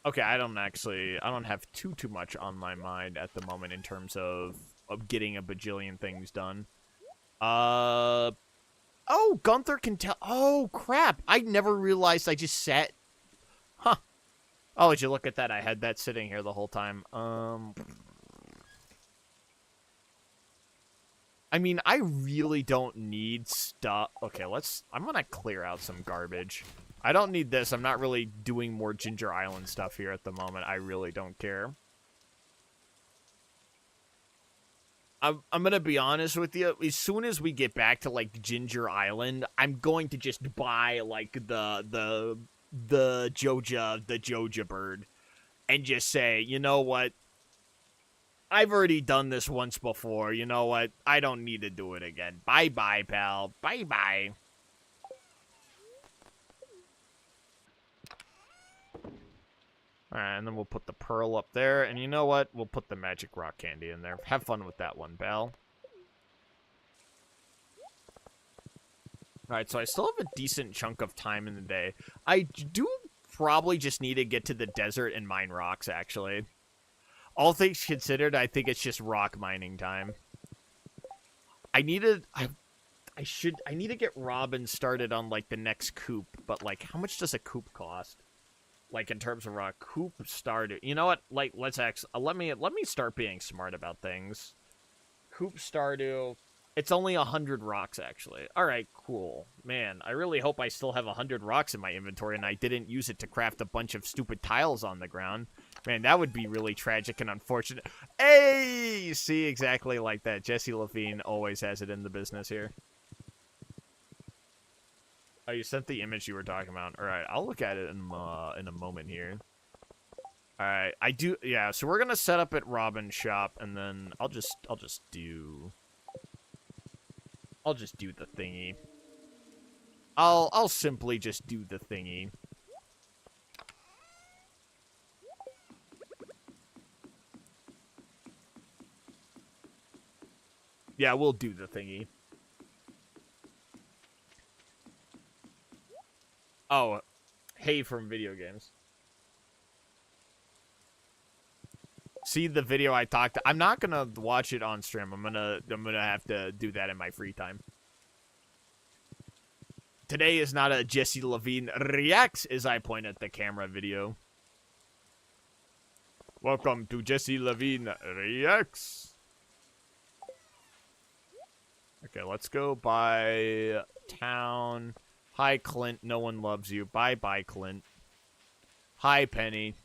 Okay, I don't have too much on my mind at the moment in terms of getting a bajillion things done. Oh, Gunther can tell. Oh, crap. I never realized I just sat. Huh. Oh, would you look at that? I had that sitting here the whole time. I mean, I really don't need stuff. Okay, I'm gonna clear out some garbage. I don't need this. I'm not really doing more Ginger Island stuff here at the moment. I really don't care. I'm gonna be honest with you. As soon as we get back to, like, Ginger Island, I'm going to just buy, like, the Joja bird. And just say, you know what? I've already done this once before. You know what? I don't need to do it again. Bye-bye, pal. Bye-bye. Alright, and then we'll put the pearl up there. And you know what? We'll put the magic rock candy in there. Have fun with that one, pal. Alright, so I still have a decent chunk of time in the day. I do probably just need to get to the desert and mine rocks, actually. All things considered, I think it's just rock mining time. I need to get Robin started on, like, the next coop, but, like, how much does a coop cost? Like, in terms of rock, coop started. You know what? Like, let me start being smart about things. Coop Stardew. It's only 100 rocks, actually. Alright, cool. Man, I really hope I still have 100 rocks in my inventory and I didn't use it to craft a bunch of stupid tiles on the ground. Man, that would be really tragic and unfortunate. Hey! See, exactly like that. Jesse Levine always has it in the business here. Oh, you sent the image you were talking about. Alright, I'll look at it in a moment here. Alright, yeah, so we're gonna set up at Robin's shop, and then I'll just do the thingy. I'll simply just do the thingy. Yeah, we'll do the thingy. Oh, hey from video games. See the video I talked. I'm not gonna watch it on stream. I'm gonna have to do that in my free time. Today is not a Jesse Levine reacts as I point at the camera video. Welcome to Jesse Levine reacts. Okay, let's go by town. Hi, Clint. No one loves you. Bye-bye, Clint. Hi, Penny.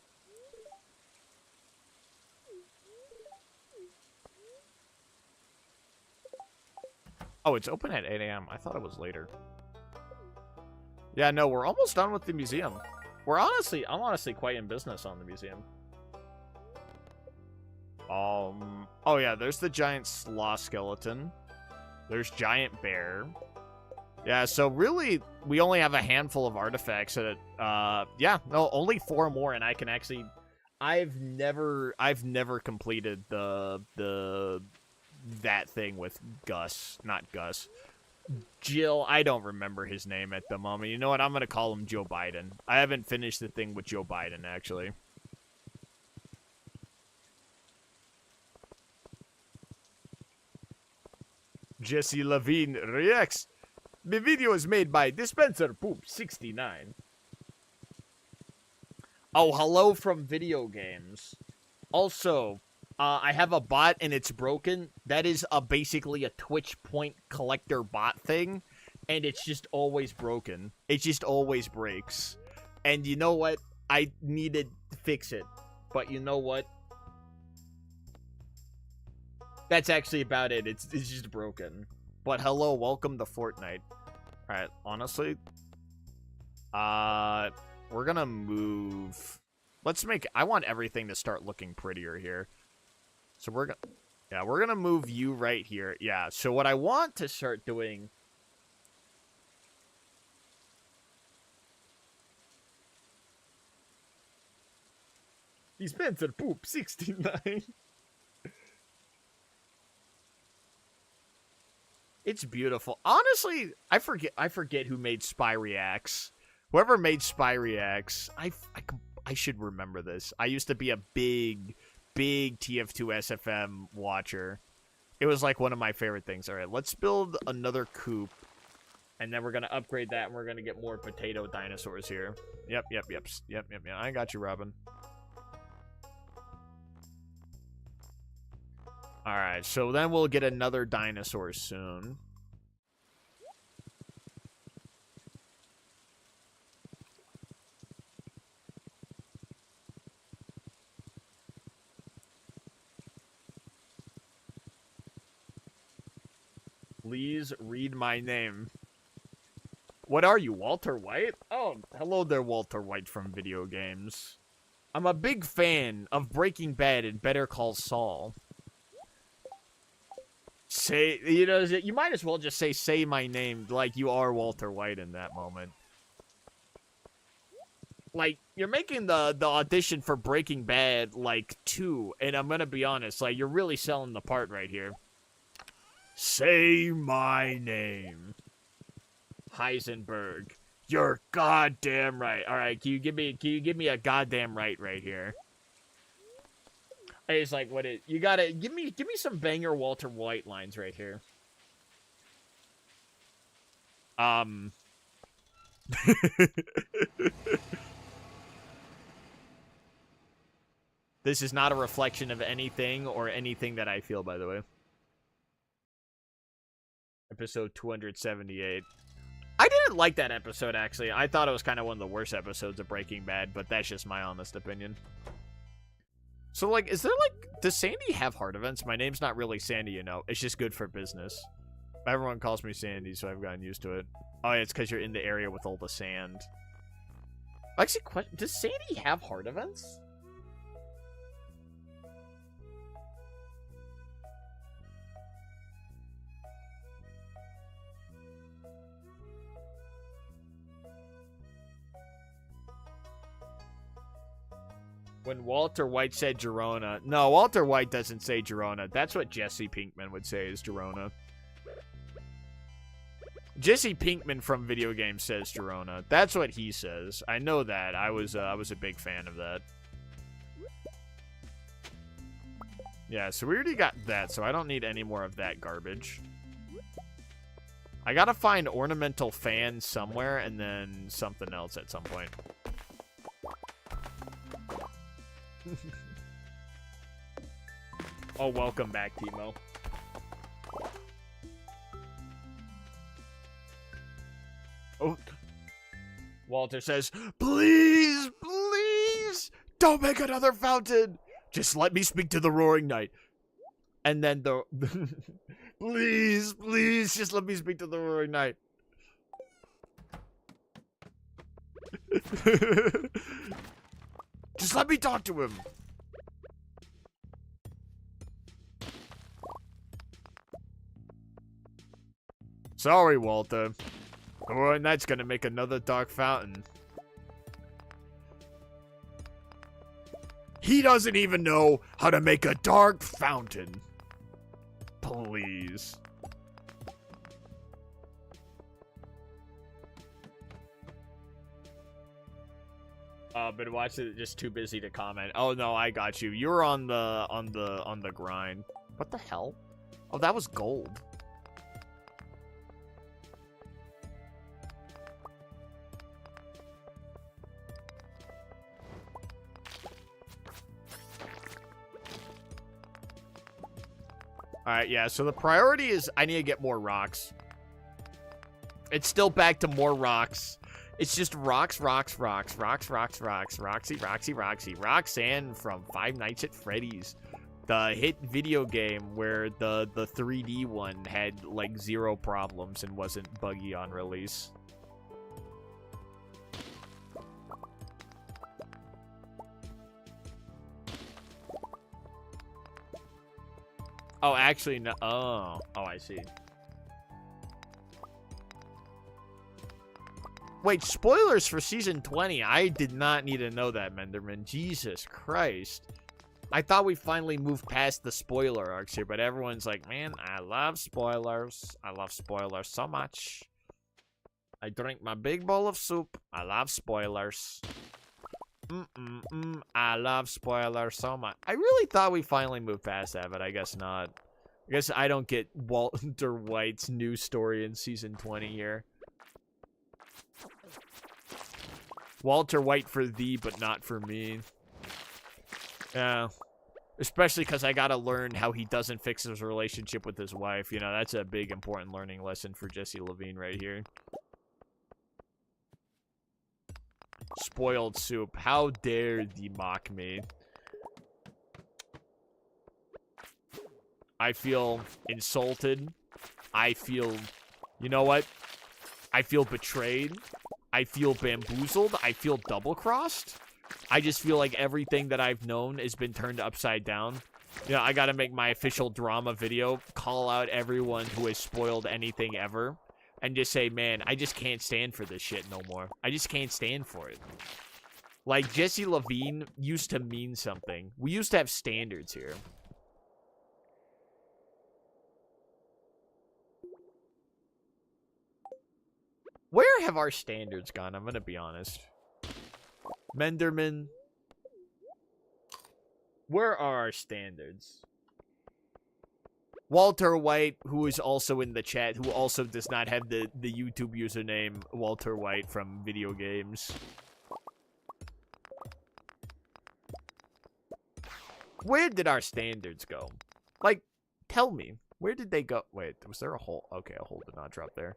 Oh, it's open at 8 a.m. I thought it was later. Yeah, no, we're almost done with the museum. I'm honestly quite in business on the museum. Oh yeah, there's the giant sloth skeleton. There's giant bear. Yeah, so really, we only have a handful of artifacts. Yeah, no, only 4 more, and I can actually. I've never completed that thing with Gus, not Gus. Jill, I don't remember his name at the moment. You know what? I'm gonna call him Joe Biden. I haven't finished the thing with Joe Biden, actually. Jesse Levine reacts. The video is made by Dispenser Poop 69. Oh, hello from video games. Also, I have a bot and it's broken. That is basically a Twitch point collector bot thing, and it's just always broken. It just always breaks. And you know what? I needed to fix it. But you know what? That's actually about it. It's just broken. But hello, welcome to Fortnite. Alright, honestly, we're gonna move. I want everything to start looking prettier here. So we're gonna move you right here. Yeah, so what I want to start doing. Dispenser Poop 69. It's beautiful. Honestly, I forget who made Spy Reacts. Whoever made Spy Reacts, I should remember this. I used to be a big TF2 SFM watcher. It was like one of my favorite things. All right, let's build another coop. And then we're going to upgrade that, and we're going to get more potato dinosaurs here. Yep. I got you, Robin. Alright, so then we'll get another dinosaur soon. Please read my name. What are you, Walter White? Oh, hello there, Walter White from video games. I'm a big fan of Breaking Bad and Better Call Saul. Say, you know, you might as well just say my name like you are Walter White in that moment. Like, you're making the audition for Breaking Bad, like, 2, and I'm gonna be honest, like, you're really selling the part right here. Say my name. Heisenberg. You're goddamn right. Alright, can you give me a goddamn right here? It's like, what you gotta give me some banger Walter White lines right here. This is not a reflection of anything or anything that I feel, by the way. Episode 278. I didn't like that episode, actually. I thought it was kind of one of the worst episodes of Breaking Bad, but that's just my honest opinion. So, like, is there, like, does Sandy have heart events? My name's not really Sandy, you know. It's just good for business. Everyone calls me Sandy, so I've gotten used to it. Oh, yeah, it's because you're in the area with all the sand. Actually, does Sandy have heart events? When Walter White said Girona. No, Walter White doesn't say Girona. That's what Jesse Pinkman would say is Girona. Jesse Pinkman from video games says Girona. That's what he says. I know that. I was a big fan of that. Yeah, so we already got that, so I don't need any more of that garbage. I gotta find ornamental fans somewhere and then something else at some point. Oh, welcome back, Timo. Oh. Walter says, please, please, don't make another fountain. Just let me speak to the Roaring Knight. And then the... please, please, just let me speak to the Roaring Knight. Just let me talk to him. Sorry, Walter. The Roaring Knight's gonna make another dark fountain. He doesn't even know how to make a dark fountain. Please. But watch it, just too busy to comment. Oh no, I got you. You're on the grind. What the hell? Oh, that was gold. Alright, yeah, so the priority is I need to get more rocks. It's still back to more rocks. It's just rocks, Roxy, Roxanne from Five Nights at Freddy's. The hit video game where the 3D one had, like, 0 problems and wasn't buggy on release. Oh, actually, no. Oh, I see. Wait, spoilers for Season 20. I did not need to know that, Menderman. Jesus Christ. I thought we finally moved past the spoiler arcs here, but everyone's like, man, I love spoilers. I love spoilers so much. I drink my big bowl of soup. I love spoilers. I love spoilers so much. I really thought we finally moved past that, but I guess not. I guess I don't get Walter White's new story in season 20 here. Walter White for thee, but not for me. Yeah. Especially because I gotta learn how he doesn't fix his relationship with his wife. You know, that's a big, important learning lesson for Jesse Levine right here. Spoiled soup. How dare thee mock me? I feel insulted. I feel... You know what? I feel betrayed. I feel bamboozled. I feel double-crossed. I just feel like everything that I've known has been turned upside down. You know, I gotta make my official drama video, call out everyone who has spoiled anything ever, and just say, man, I just can't stand for this shit no more. I just can't stand for it. Like, Jesse Levine used to mean something. We used to have standards here. Where have our standards gone? I'm gonna be honest. Menderman. Where are our standards? Walter White, who is also in the chat, who also does not have the YouTube username Walter White from video games. Where did our standards go? Like, tell me. Where did they go? Wait, was there a hole? Okay, a hole did not drop there.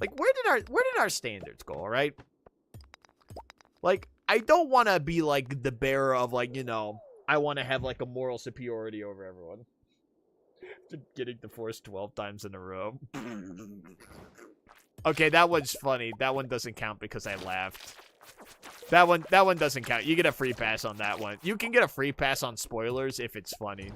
Like, where did our standards go, alright? Like, I don't want to be, like, the bearer of, like, you know, I want to have, like, a moral superiority over everyone. Getting divorced 12 times in a row. Okay, that one's funny. That one doesn't count because I laughed. That one doesn't count. You get a free pass on that one. You can get a free pass on spoilers if it's funny.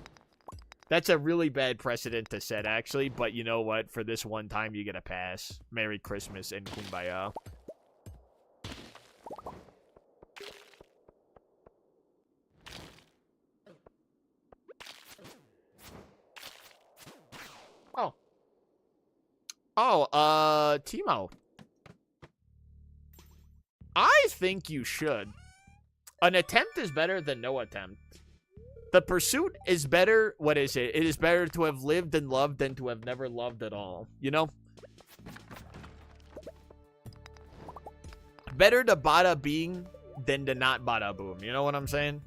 That's a really bad precedent to set, actually. But you know what? For this one time, you get a pass. Merry Christmas and Kumbaya. Oh. Oh, Timo. I think you should. An attempt is better than no attempt. The pursuit is better. What is it? It is better to have lived and loved than to have never loved at all. You know? Better to bada bing than to not bada boom. You know what I'm saying?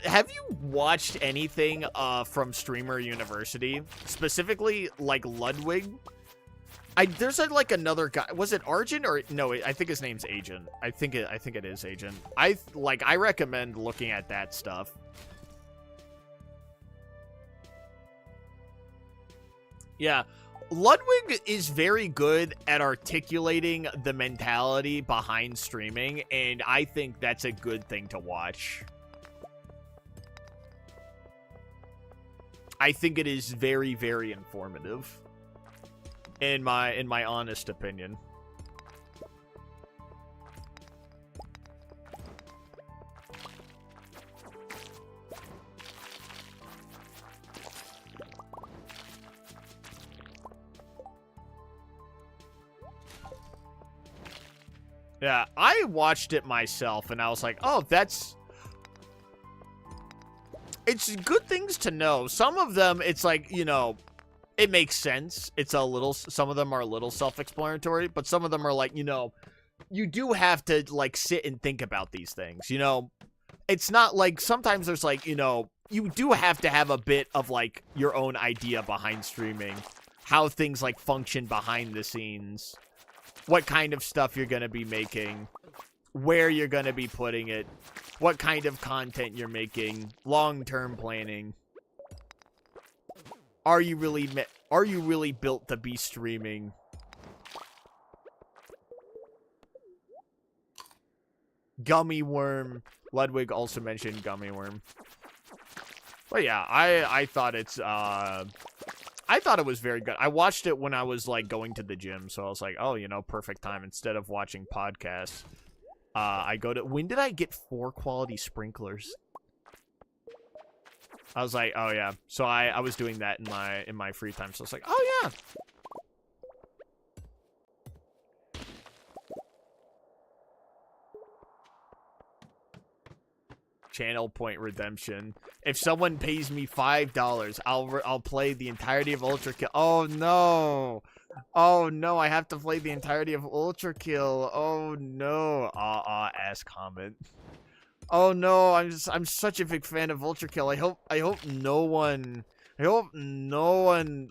Have you watched anything, from Streamer University? Specifically, like, Ludwig? There's like another guy. Was it Argent or no? I think his name's Agent. I think it is Agent. I recommend looking at that stuff. Yeah, Ludwig is very good at articulating the mentality behind streaming, and I think that's a good thing to watch. I think it is very, very informative. In my honest opinion. Yeah, I watched it myself and I was like, oh, it's good things to know. Some of them, it's like, you know, it makes sense. It's a little, some of them are a little self-explanatory, but some of them are like, you know, you do have to, like, sit and think about these things, you know? It's not like, sometimes there's, like, you know, you do have to have a bit of, like, your own idea behind streaming. How things, like, function behind the scenes. What kind of stuff you're gonna be making. Where you're gonna be putting it. What kind of content you're making. Long-term planning. Are you really built to be streaming? Gummy Worm. Ludwig also mentioned Gummy Worm. But yeah, I thought I thought it was very good. I watched it when I was, like, going to the gym, so I was like, oh, you know, perfect time. Instead of watching podcasts, I go to... When did I get 4 quality sprinklers? I was like, oh yeah. So I was doing that in my free time. So I was like, oh yeah. Channel point redemption. If someone pays me $5, I'll play the entirety of Ultra Kill. Oh no. Oh no, I have to play the entirety of Ultra Kill. Oh no. Ass comment. Oh no, I'm such a big fan of Ultra Kill. I hope no one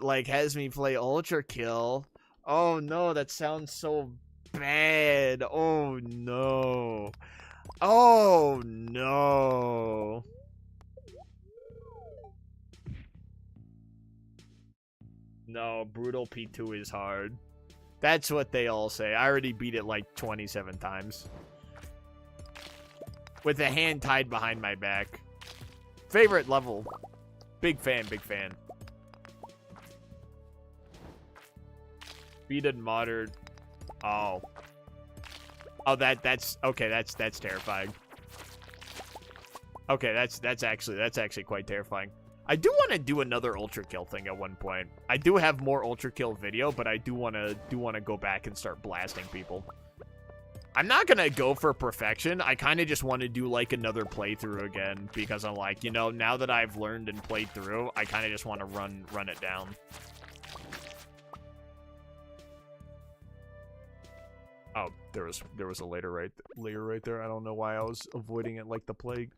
like has me play Ultra Kill. Oh no, that sounds so bad. Oh no. Oh no. No, Brutal P2 is hard. That's what they all say. I already beat it like 27 times. With a hand tied behind my back. Favorite level. Big fan, big fan. Beat and modern. Oh. Oh, that's okay, that's terrifying. Okay, that's actually quite terrifying. I do want to do another Ultra Kill thing at one point. I do have more Ultra Kill video, but I do want to go back and start blasting people. I'm not gonna go for perfection. I kind of just want to do like another playthrough again because I'm like, you know, now that I've learned and played through, I kind of just want to run it down. Oh, there was a layer right there. I don't know why I was avoiding it like the plague.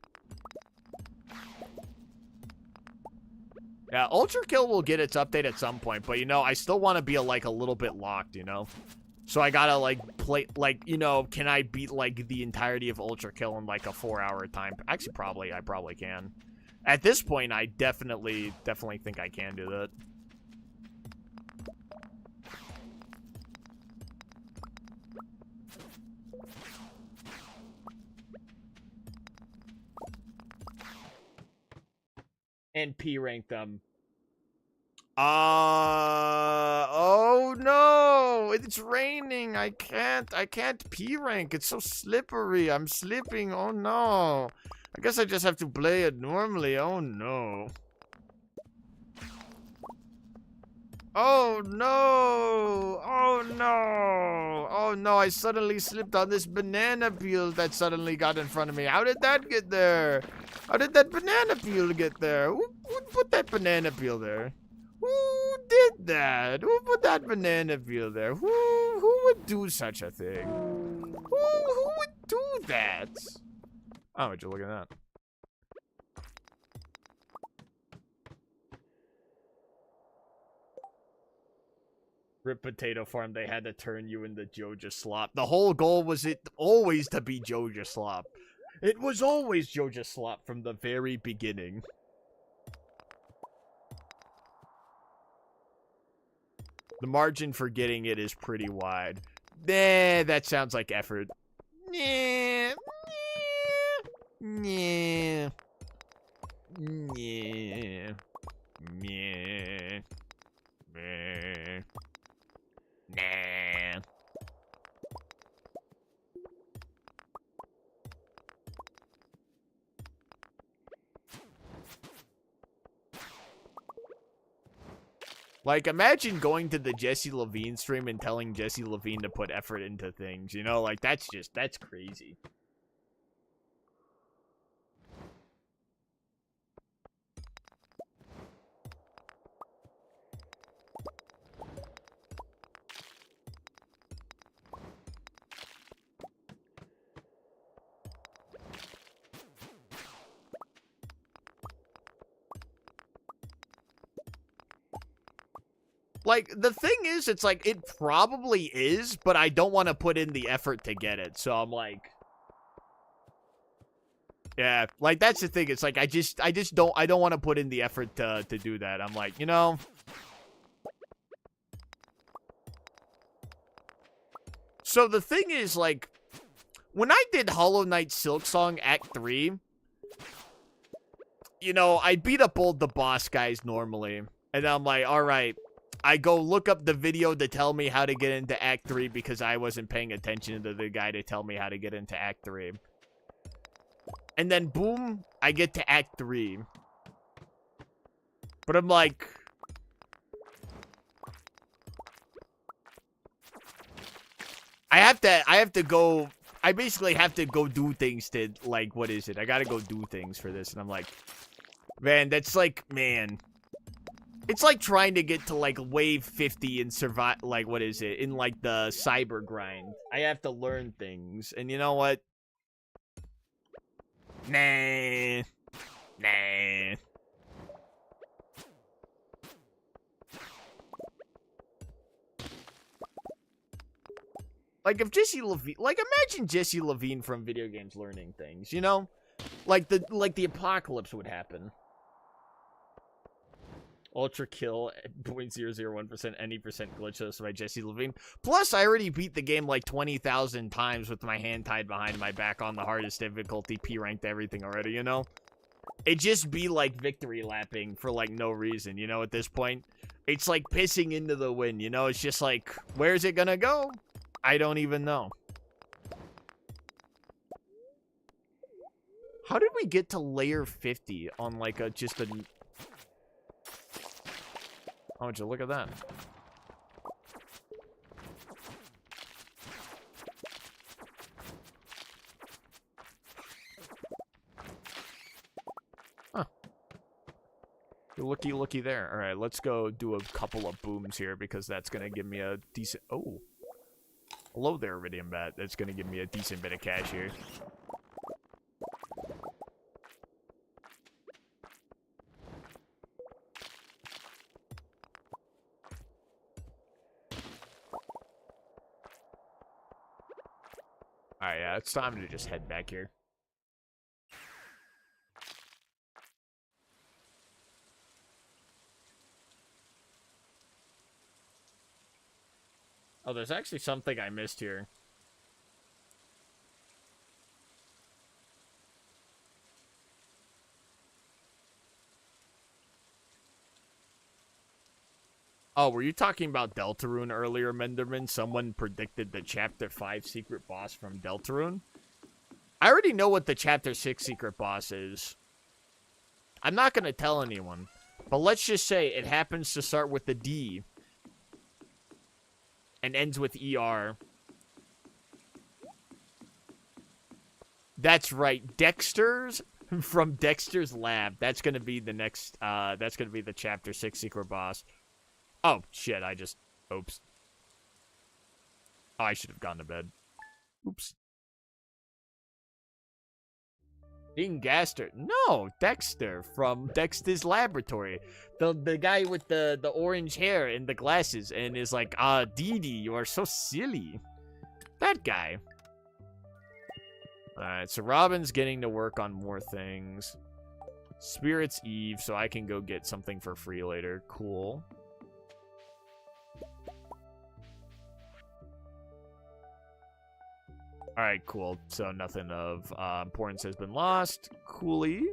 Yeah, Ultra Kill will get its update at some point, but you know, I still want to be like a little bit locked, you know? So I gotta like play, like, you know, can I beat like the entirety of Ultra Kill in like a 4-hour time? Actually, I probably can. At this point, I definitely think I can do that. And P rank them. Oh no, it's raining. I can't P rank. It's so slippery. I'm slipping. Oh no. I guess I just have to play it normally. Oh no. Oh no. Oh no. Oh no, I suddenly slipped on this banana peel that suddenly got in front of me. How did that get there? How did that banana peel get there? Who put that banana peel there? Who did that? Who put that banana peel there? Who would do such a thing? Who would do that? Oh, would you look at that? Rip Potato Farm, they had to turn you into Joja Slop. The whole goal was it always to be Joja Slop. It was always Joja Slop from the very beginning. The margin for getting it is pretty wide. Nah, that sounds like effort. Nah. Nah. Nah. Nah. Nah. Nah. Like, imagine going to the Jesse Levine stream and telling Jesse Levine to put effort into things, you know? Like, that's crazy. Like, the thing is, it's like, it probably is, but I don't want to put in the effort to get it. So I'm like, yeah, like, that's the thing. It's like, I don't want to put in the effort to do that. I'm like, you know, so the thing is, like, when I did Hollow Knight Silksong Act 3, you know, I beat up all the boss guys normally, and I'm like, all right, I go look up the video to tell me how to get into Act 3 because I wasn't paying attention to the guy to tell me how to get into Act 3. And then, boom, I get to Act 3. But I'm like... I have to go... I basically have to go do things to, like, what is it? I gotta go do things for this, and I'm like... Man, that's like, man... It's like trying to get to, like, wave 50 and survive, like, what is it? In, like, the cyber grind. I have to learn things, and you know what? Nah. Nah. Like, if Jesse Levine... Like, imagine Jesse Levine from video games learning things, you know? Like the apocalypse would happen. Ultra kill 0.001% any percent glitchless by Jesse Levine. Plus, I already beat the game like 20,000 times with my hand tied behind my back on the hardest difficulty, P-ranked everything already, you know? It'd just be like victory lapping for like no reason, you know, at this point. It's like pissing into the wind, you know? It's just like, where's it gonna go? I don't even know. How did we get to layer 50 on like just a... Oh, would you look at that? Huh. Looky there. All right, let's go do a couple of booms here because that's going to give me a decent... Oh. Hello there, Iridium Bat. That's going to give me a decent bit of cash here. Alright, yeah, it's time to just head back here. Oh, there's actually something I missed here. Oh, were you talking about Deltarune earlier, Menderman? Someone predicted the Chapter 5 secret boss from Deltarune? I already know what the Chapter 6 secret boss is. I'm not going to tell anyone. But let's just say it happens to start with the D. And ends with ER. That's right. Dexter's from Dexter's Lab. That's going to be the next, that's going to be the Chapter 6 secret boss. Oh, shit, I just... Oops. Oh, I should have gone to bed. Oops. Gaster. No, Dexter from Dexter's Laboratory. The guy with the orange hair and the glasses and is like, Dee Dee, you are so silly. That guy. Alright, so Robin's getting to work on more things. Spirit's Eve, so I can go get something for free later. Cool. Alright, cool. So nothing of importance has been lost. Coolly.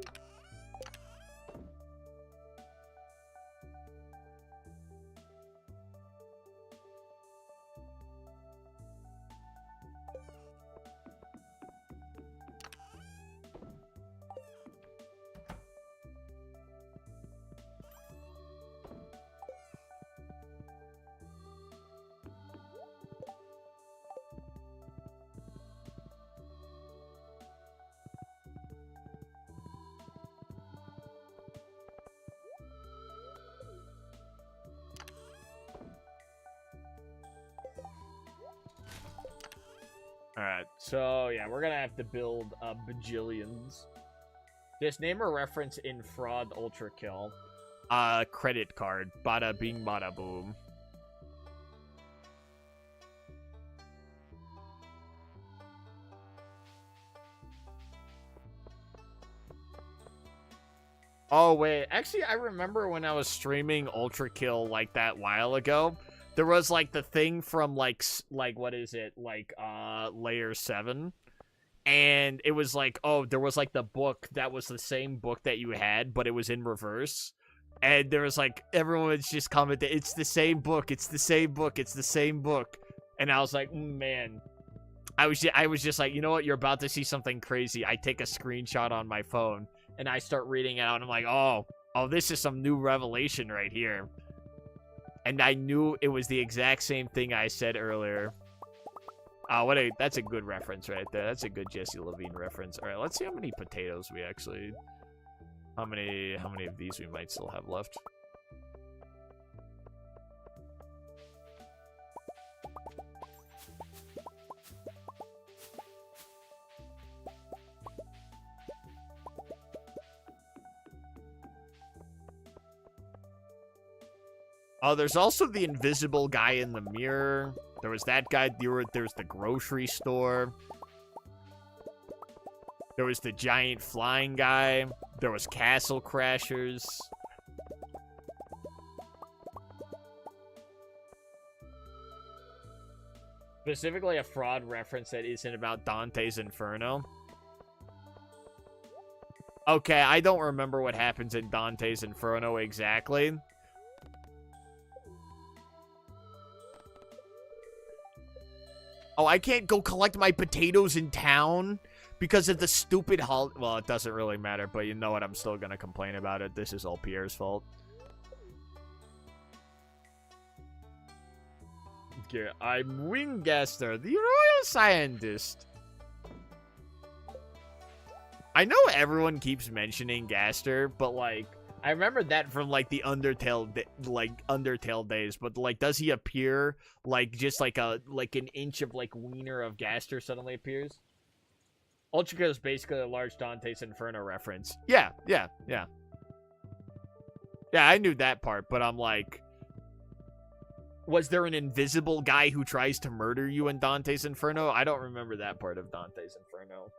Alright, so yeah, we're gonna have to build bajillions. Just name a reference in Fraud Ultra Kill. Credit card. Bada bing bada boom. Oh, wait. Actually, I remember when I was streaming Ultra Kill like that while ago. There was, like, the thing from, like, what is it? Like, Layer 7. And it was like, oh, there was, like, the book that was the same book that you had, but it was in reverse. And there was, like, everyone was just commenting, it's the same book, it's the same book, it's the same book. And I was like, man. I was just like, you know what? You're about to see something crazy. I take a screenshot on my phone, and I start reading it out, and I'm like, oh, Oh, this is some new revelation right here. And I knew it was the exact same thing I said earlier. Oh, that's a good reference right there. That's a good Jesse Levine reference. All right, let's see how many potatoes we actually... How many of these we might still have left. Oh, there's also the invisible guy in the mirror. There was that guy. There's the grocery store. There was the giant flying guy. There was Castle Crashers. Specifically a fraud reference that isn't about Dante's Inferno. Okay, I don't remember what happens in Dante's Inferno exactly. Oh, I can't go collect my potatoes in town because of the stupid well, it doesn't really matter, but you know what? I'm still gonna complain about it. This is all Pierre's fault. Okay, I'm Wingaster, the Royal Scientist. I know everyone keeps mentioning Gaster, but, like, I remember that from, like, the Undertale days, but, like, does he appear, like, just, like, an inch of, like, wiener of Gaster suddenly appears? Ultra is basically a large Dante's Inferno reference. Yeah. Yeah, I knew that part, but I'm like... Was there an invisible guy who tries to murder you in Dante's Inferno? I don't remember that part of Dante's Inferno.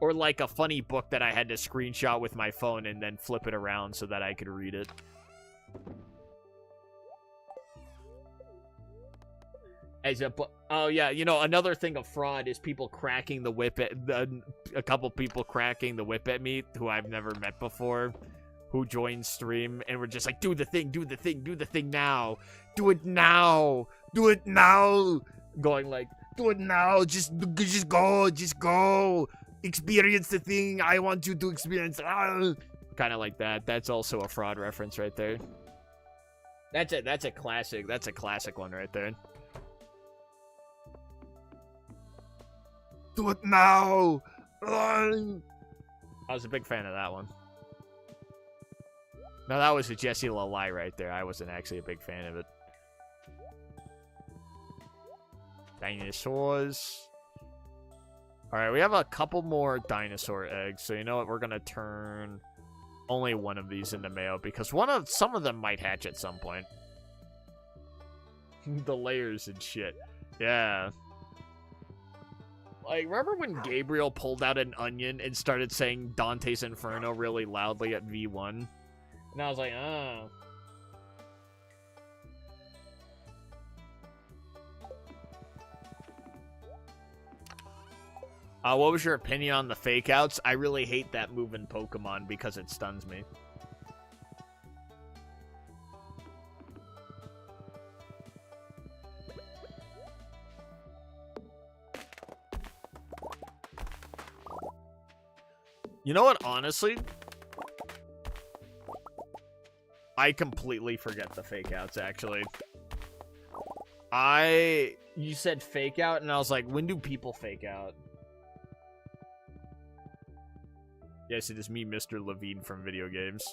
Or like a funny book that I had to screenshot with my phone and then flip it around so that I could read it. Oh yeah, you know, another thing of fraud is people cracking the whip at a couple people cracking the whip at me who I've never met before, who joined stream and were just like, do the thing now, do it now, going like, do it now, just go. Experience the thing I want you to experience. Kind of like that. That's also a fraud reference right there. That's a classic one right there. Do it now. I was a big fan of that one. No, that was a Jesse Lalai right there. I wasn't actually a big fan of it. Dinosaurs. Alright, we have a couple more dinosaur eggs, so you know what? We're gonna turn only one of these into mayo, because some of them might hatch at some point. The layers and shit. Yeah. Like, remember when Gabriel pulled out an onion and started saying Dante's Inferno really loudly at V1? And I was like, oh. What was your opinion on the fake outs? I really hate that move in Pokemon because it stuns me. You know what, honestly? I completely forget the fake outs, actually. You said fake out, and I was like, when do people fake out? Yes, it is me, Mr. Levine from video games.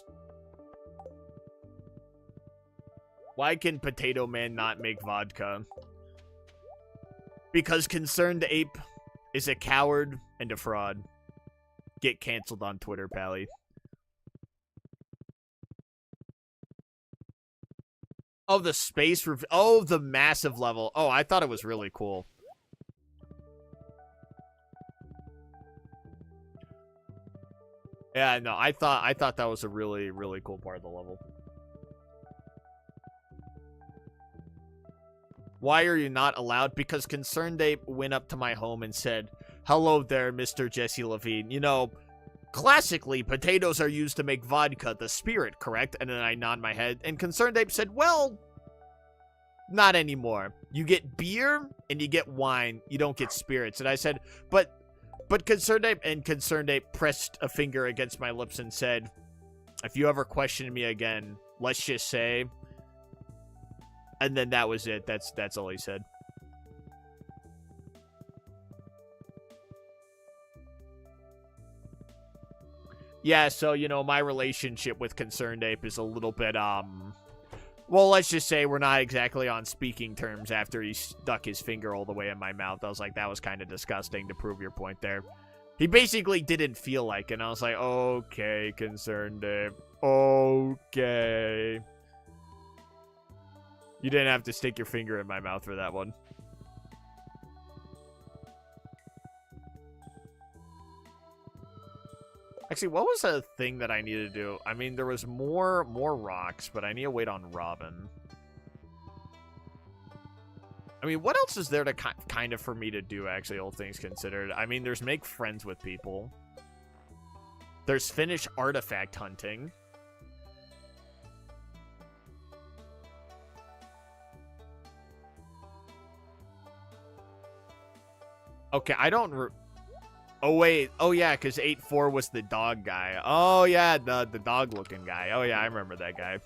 Why can Potato Man not make vodka? Because Concerned Ape is a coward and a fraud. Get canceled on Twitter, Pally. Oh, the space roof. Oh, the massive level. Oh, I thought it was really cool. Yeah, no, I thought that was a really, really cool part of the level. Why are you not allowed? Because Concerned Ape went up to my home and said, hello there, Mr. Jesse Levine. You know, classically, potatoes are used to make vodka, the spirit, correct? And then I nod my head, and Concerned Ape said, well, not anymore. You get beer, and you get wine. You don't get spirits. And I said, But Concerned Ape pressed a finger against my lips and said, If you ever question me again, let's just say. And then that was it. That's all he said. Yeah, so, you know, my relationship with Concerned Ape is a little bit, well, let's just say we're not exactly on speaking terms after he stuck his finger all the way in my mouth. I was like, that was kind of disgusting, to prove your point there. He basically didn't feel like it, and I was like, okay, Concerned Ape. Okay. You didn't have to stick your finger in my mouth for that one. Actually, what was a thing that I needed to do? I mean, there was more rocks, but I need to wait on Robin. I mean, what else is there to kind of for me to do, actually, all things considered? I mean, there's make friends with people. There's finish artifact hunting. Okay, I don't... Oh, wait. Oh, yeah, because 8-4 was the dog guy. Oh, yeah, the dog-looking guy. Oh, yeah, I remember that guy.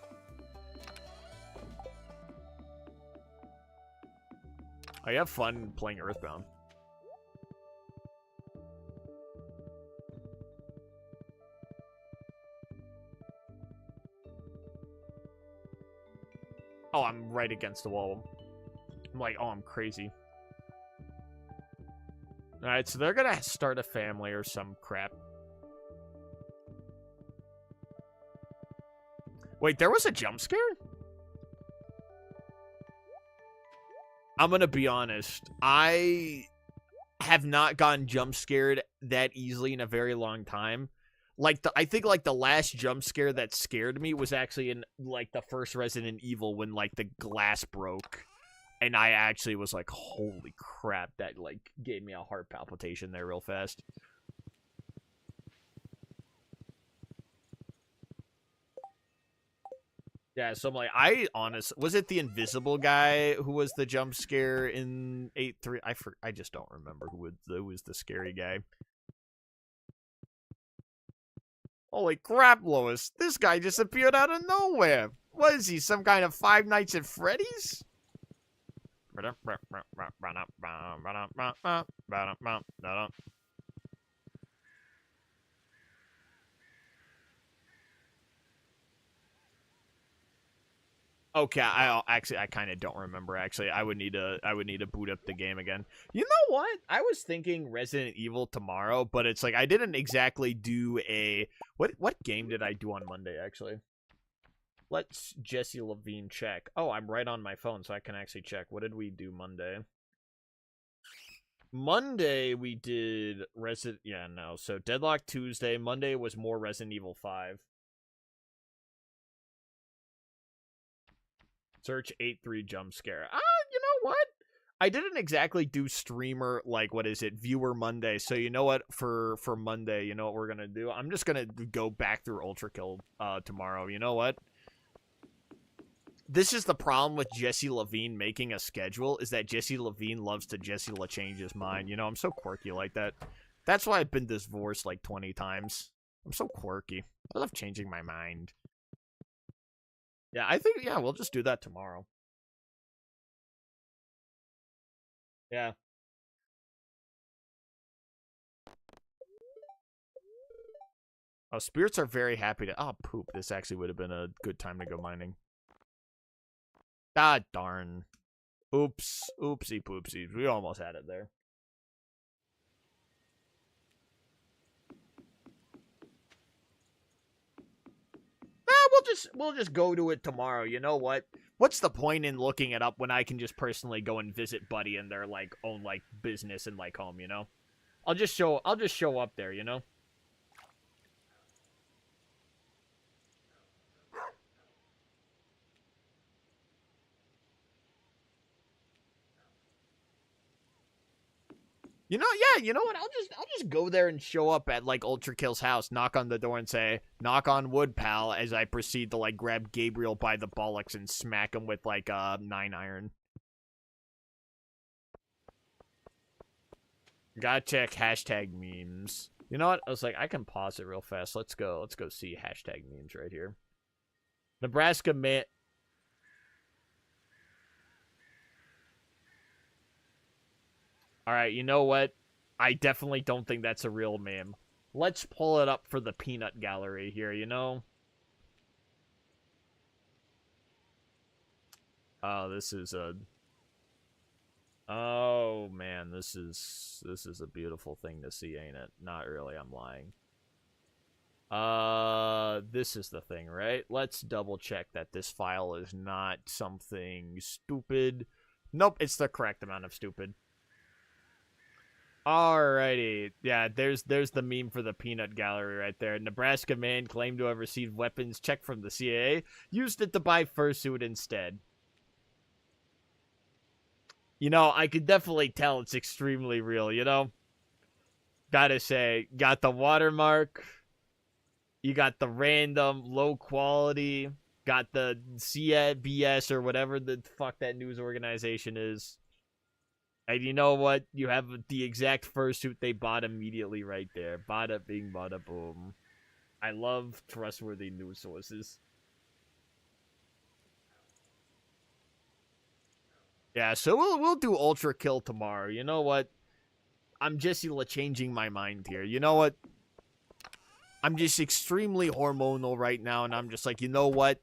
I have fun playing Earthbound. Oh, I'm right against the wall. I'm like, oh, I'm crazy. Alright, so they're gonna start a family or some crap. Wait, there was a jump scare? I'm gonna be honest. I have not gotten jump scared that easily in a very long time. Like, I think, like, the last jump scare that scared me was actually in, like, the first Resident Evil when, like, the glass broke. And I actually was like, holy crap, that, like, gave me a heart palpitation there real fast. Yeah, so I'm like, was it the invisible guy who was the jump scare in 8-3? I just don't remember who was the scary guy. Holy crap, Lois, this guy just appeared out of nowhere. What is he, some kind of Five Nights at Freddy's? Okay, I kind of don't remember. Actually, I would need to boot up the game again. You know what? I was thinking Resident Evil tomorrow, but it's like I didn't exactly do a what game did I do on Monday actually? Let's Jesse Levine check. Oh, I'm right on my phone, so I can actually check. What did we do Monday? Monday we did so Deadlock Tuesday. Monday was more Resident Evil 5. Search 8-3 jump scare. You know what? I didn't exactly do streamer, like, what is it, viewer Monday. So you know what, for Monday, you know what we're gonna do? I'm just gonna go back through Ultra Kill tomorrow. You know what? This is the problem with Jesse Levine making a schedule, is that Jesse Levine loves to change his mind. You know, I'm so quirky like that. That's why I've been divorced like 20 times. I'm so quirky. I love changing my mind. Yeah, I think, yeah, we'll just do that tomorrow. Yeah. Oh, spirits are very happy to... Oh, poop. This actually would have been a good time to go mining. Ah, darn. Oops. Oopsie poopsies. We almost had it there. We'll just go to it tomorrow. You know what? What's the point in looking it up when I can just personally go and visit Buddy in their like own like business and like home, you know? I'll just show up there, you know? You know, yeah, you know what? I'll just go there and show up at like Ultra Kill's house, knock on the door and say, "Knock on wood, pal," as I proceed to like grab Gabriel by the bollocks and smack him with like a 9-iron. Gotta check hashtag memes. You know what? I was like, I can pause it real fast. Let's go. Let's go see hashtag memes right here. Nebraska man. All right, you know what? I definitely don't think that's a real meme. Let's pull it up for the peanut gallery here, you know? Oh, this is a... Oh, man, this is a beautiful thing to see, ain't it? Not really, I'm lying. This is the thing, right? Let's double check that this file is not something stupid. Nope, it's the correct amount of stupid. Alrighty. Yeah, there's the meme for the peanut gallery right there. Nebraska man claimed to have received weapons check from the CIA, used it to buy fursuit instead. You know, I could definitely tell it's extremely real, you know? Gotta say, got the watermark, you got the random low quality, got the CBS or whatever the fuck that news organization is. And you know what? You have the exact fursuit they bought immediately right there. Bada bing, bada boom. I love trustworthy news sources. Yeah, so we'll do Ultra Kill tomorrow. You know what? I'm just changing my mind here. You know what? I'm just extremely hormonal right now, and I'm just like, you know what?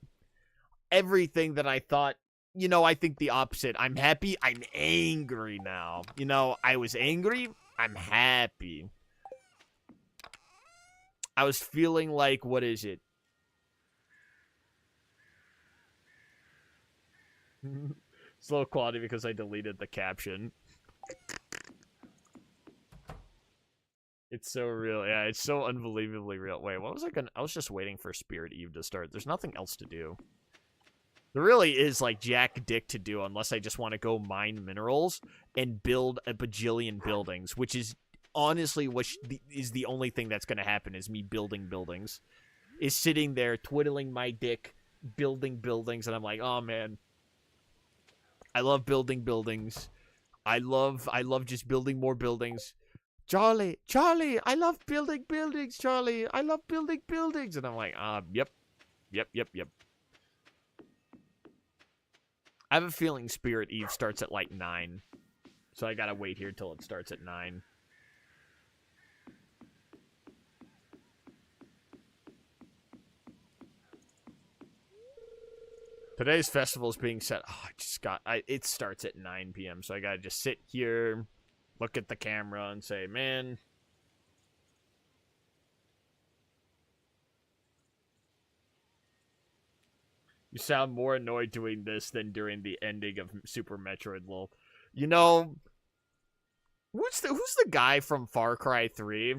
Everything that I thought, you know, I think the opposite. I'm happy. I'm angry now. You know, I was angry. I'm happy. I was feeling like, what is it? It's low quality because I deleted the caption. It's so real. Yeah, it's so unbelievably real. Wait, what was I gonna... I was just waiting for Spirit Eve to start. There's nothing else to do. There really is, like, jack dick to do unless I just want to go mine minerals and build a bajillion buildings, which is honestly what is the only thing that's going to happen is me building buildings. Is sitting there twiddling my dick, building buildings, and I'm like, oh, man. I love building buildings. I love just building more buildings. Charlie, I love building buildings, Charlie. I love building buildings. And I'm like, yep. I have a feeling Spirit Eve starts at like 9. So I gotta wait here till it starts at 9. Today's festival is being set. Oh, it starts at 9 p.m. So I gotta just sit here, look at the camera, and say, man. You sound more annoyed doing this than during the ending of Super Metroid, lol. You know, who's the guy from Far Cry 3?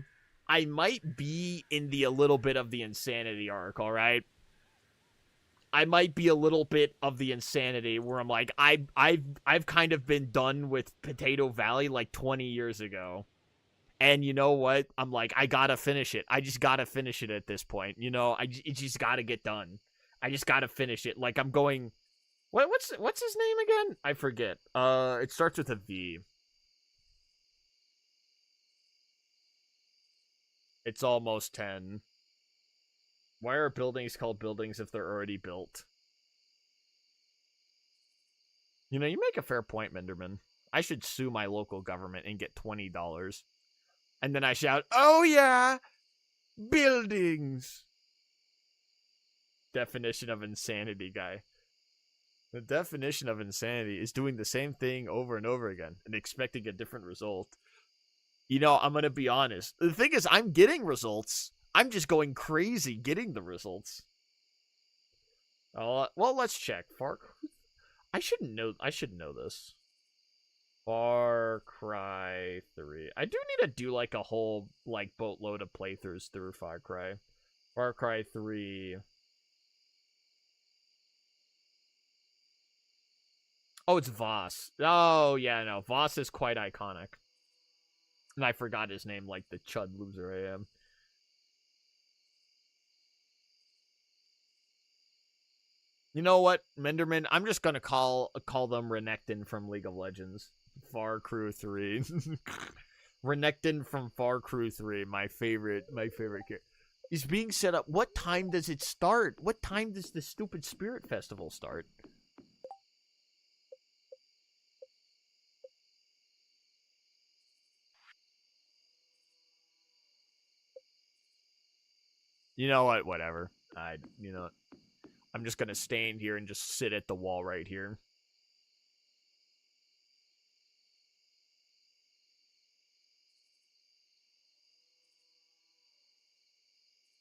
I might be in a little bit of the insanity arc, alright? I might be a little bit of the insanity where I'm like, I've kind of been done with Potato Valley like 20 years ago. And you know what? I'm like, I gotta finish it. I just gotta finish it at this point. You know, it just gotta get done. I just gotta finish it. Like I'm going. What's his name again? I forget. It starts with a V. It's almost 10. Why are buildings called buildings if they're already built? You know, you make a fair point, Menderman. I should sue my local government and get $20. And then I shout, "Oh yeah, buildings!" Definition of insanity, guy. The definition of insanity is doing the same thing over and over again and expecting a different result. You know, I'm going to be honest. The thing is, I'm getting results. I'm just going crazy getting the results. Well, let's check. I should know this. Far Cry 3. I do need to do like a whole like boatload of playthroughs through Far Cry. Far Cry 3. Oh, it's Voss. Oh, yeah, no. Voss is quite iconic. And I forgot his name like the chud loser I am. You know what, Menderman? I'm just gonna call them Renekton from League of Legends. Far Crew 3. Renekton from Far Cry 3, my favorite character, is being set up. What time does it start? What time does the stupid Spirit Festival start? You know what? Whatever. You know, I'm just gonna stand here and just sit at the wall right here.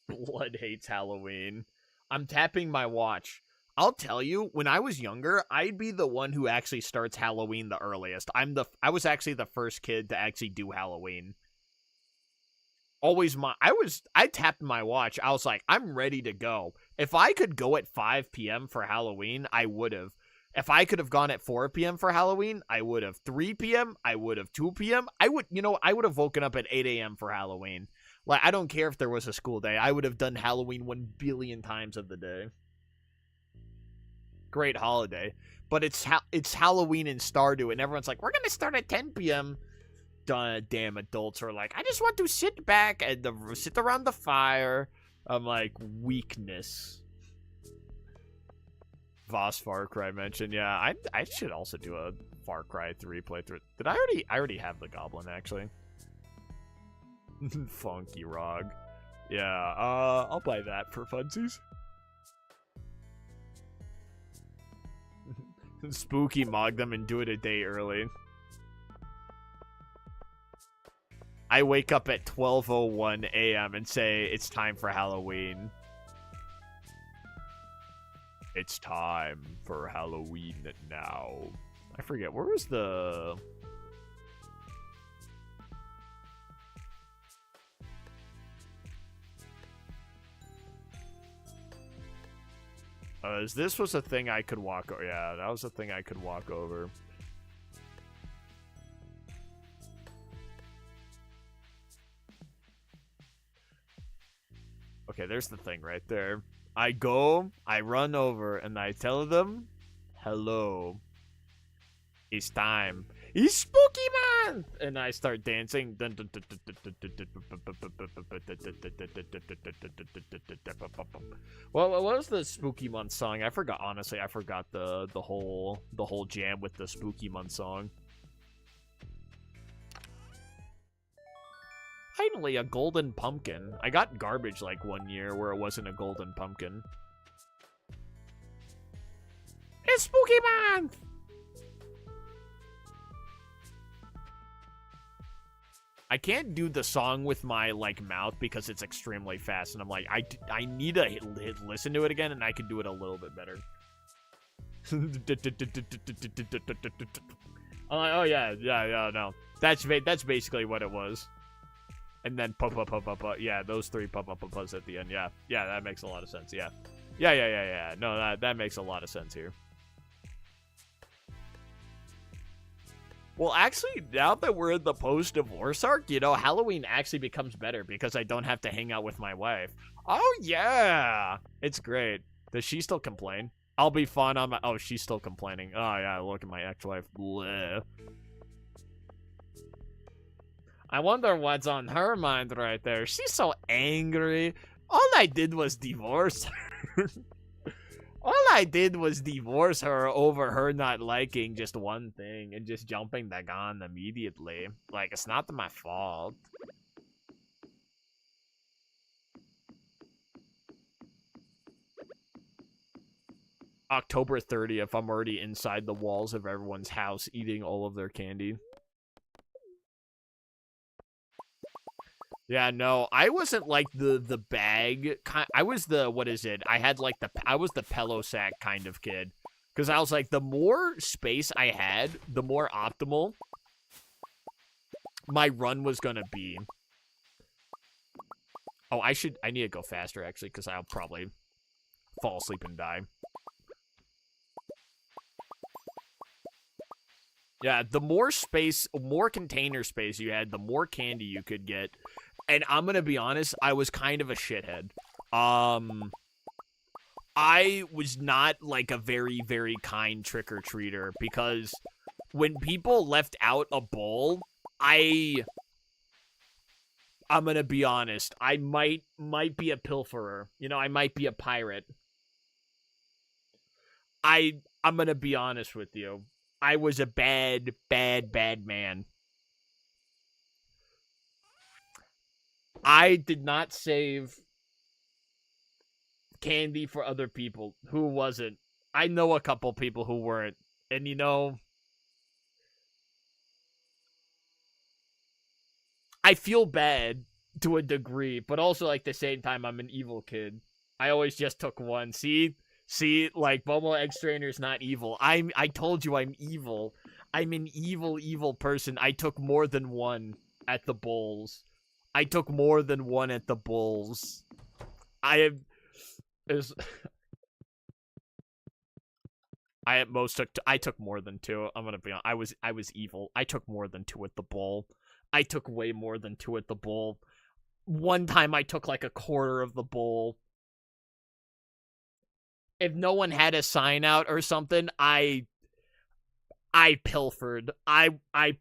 Blood hates Halloween. I'm tapping my watch. I'll tell you, when I was younger, I'd be the one who actually starts Halloween the earliest. I was actually the first kid to actually do Halloween. Always I tapped my watch. I was like, I'm ready to go. If I could go at 5 p.m. for Halloween, I would have. If I could have gone at 4 p.m. for Halloween, I would have. 3 p.m., I would have. 2 p.m., I would have woken up at 8 a.m. for Halloween. Like, I don't care if there was a school day. I would have done Halloween 1 billion times of the day. Great holiday. But it's Halloween in Stardew, and everyone's like, we're going to start at 10 p.m. Damn adults are like, I just want to sit back and sit around the fire. I'm like, weakness. Voss Far Cry mentioned. Yeah, I should also do a Far Cry 3 playthrough. Did I already have the Goblin, actually. Funky Rog. Yeah, I'll buy that for funsies. Spooky mog them and do it a day early. I wake up at 12:01 a.m. and say it's time for Halloween. It's time for Halloween now. I forget, where was the... this was a thing I could walk over. Yeah, that was a thing I could walk over. Okay, there's the thing right there. I run over, and I tell them, hello. It's time. It's spooky month! And I start dancing. Well, what was the spooky month song? I forgot, honestly. I forgot the whole jam with the spooky month song. Finally, a golden pumpkin. I got garbage like 1 year where it wasn't a golden pumpkin. It's spooky month! I can't do the song with my, like, mouth because it's extremely fast. And I'm like, I need to listen to it again, and I can do it a little bit better. Oh, yeah, no. That's basically what it was. And then yeah, those three puppas at the end. Yeah, that makes a lot of sense. Yeah. No, that makes a lot of sense here. Well, actually, now that we're in the post-divorce arc, you know, Halloween actually becomes better because I don't have to hang out with my wife. Oh, yeah. It's great. Does she still complain? I'll be fun on my... Oh, she's still complaining. Oh, yeah, look at my ex-wife. Bleh. I wonder what's on her mind right there. She's so angry. All I did was divorce her. All I did was divorce her over her not liking just one thing and just jumping the gun immediately. Like, it's not my fault. October 30th, I'm already inside the walls of everyone's house eating all of their candy. Yeah, no, I wasn't like the bag kind. I was the, what is it? I was the pillow sack kind of kid. Because I was like, the more space I had, the more optimal my run was going to be. Oh, I need to go faster, actually, because I'll probably fall asleep and die. Yeah, the more space, more container space you had, the more candy you could get. And I'm going to be honest, I was kind of a shithead. I was not like a very, very kind trick-or-treater because when people left out a bowl, I I'm gonna be honest. I might be a pilferer. You know, I might be a pirate. I'm gonna be honest with you. I was a bad man. I did not save candy for other people. Who wasn't? I know a couple people who weren't. And you know, I feel bad to a degree, but also like the same time I'm an evil kid. I always just took one. See, like Momo Egg Strainer's not evil. I told you I'm evil. I'm an evil person. I took more than one at the bowls. I took more than one at the bowls. I am is I at most took I took more than two. I'm gonna be honest. I was evil. I took more than two at the bowl. I took way more than two at the bowl. One time I took like a quarter of the bowl. If no one had a sign out or something, I pilfered. I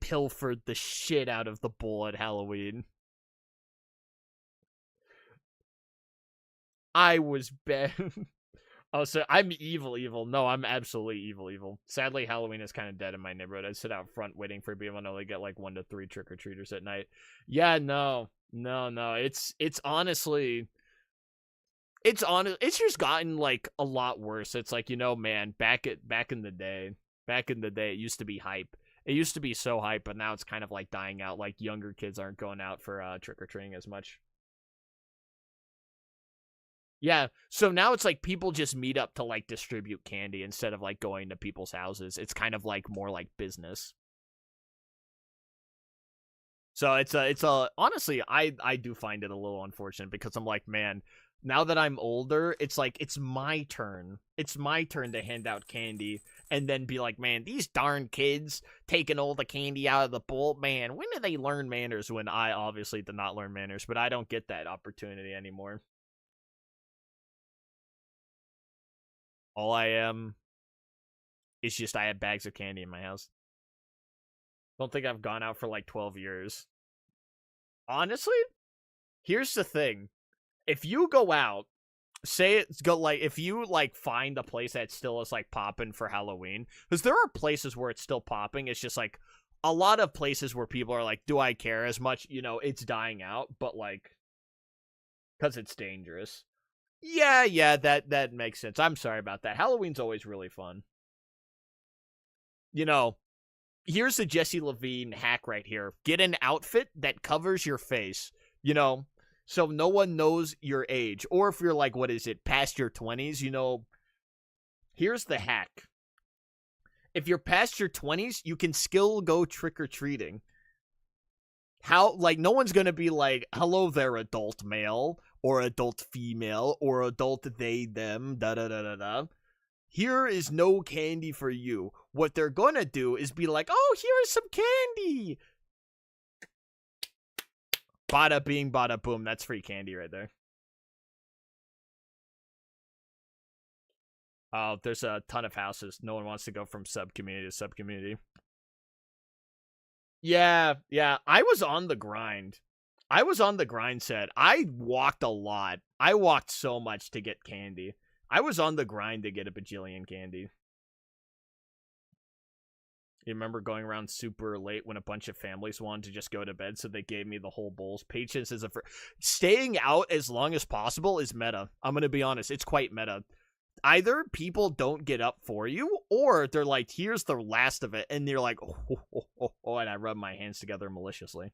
pilfered the shit out of the bowl at Halloween. I was bad. Oh, so I'm evil. No, I'm absolutely evil. Sadly, Halloween is kind of dead in my neighborhood. I sit out front waiting for people and only get like 1 to 3 trick-or-treaters at night. Yeah, no. It's honestly, it's just gotten like a lot worse. It's like, you know, man, back in the day, it used to be hype. It used to be so hype, but now it's kind of like dying out. Like younger kids aren't going out for trick-or-treating as much. Yeah, so now it's like people just meet up to like distribute candy instead of like going to people's houses. It's kind of like more like business. So it's a honestly I do find it a little unfortunate because I'm like, man, now that I'm older, it's like it's my turn. It's my turn to hand out candy and then be like, man, these darn kids taking all the candy out of the bowl, man, when do they learn manners? When I obviously did not learn manners, but I don't get that opportunity anymore. All I am is just I have bags of candy in my house. Don't think I've gone out for like 12 years. Honestly, here's the thing. If you go out, say it's go like if you like find a place that still is like popping for Halloween, because there are places where it's still popping. It's just like a lot of places where people are like, do I care as much? You know, it's dying out, but like because it's dangerous. Yeah, that makes sense. I'm sorry about that. Halloween's always really fun. You know, here's the Jesse Levine hack right here. Get an outfit that covers your face, you know, so no one knows your age. Or if you're like, what is it, past your 20s, you know, here's the hack. If you're past your 20s, you can still go trick-or-treating. How, like, no one's gonna be like, hello there, adult male, or adult female, or adult they, them, da-da-da-da-da. Here is no candy for you. What they're gonna do is be like, oh, here is some candy. Bada bing, bada boom. That's free candy right there. Oh, there's a ton of houses. No one wants to go from sub-community to sub-community. Yeah. I was on the grind. I was on the grind set. I walked a lot. I walked so much to get candy. I was on the grind to get a bajillion candy. You remember going around super late when a bunch of families wanted to just go to bed, so they gave me the whole bowls. Patience is staying out as long as possible is meta. I'm gonna be honest, it's quite meta. Either people don't get up for you, or they're like, here's the last of it, and you're like, oh, and I rub my hands together maliciously.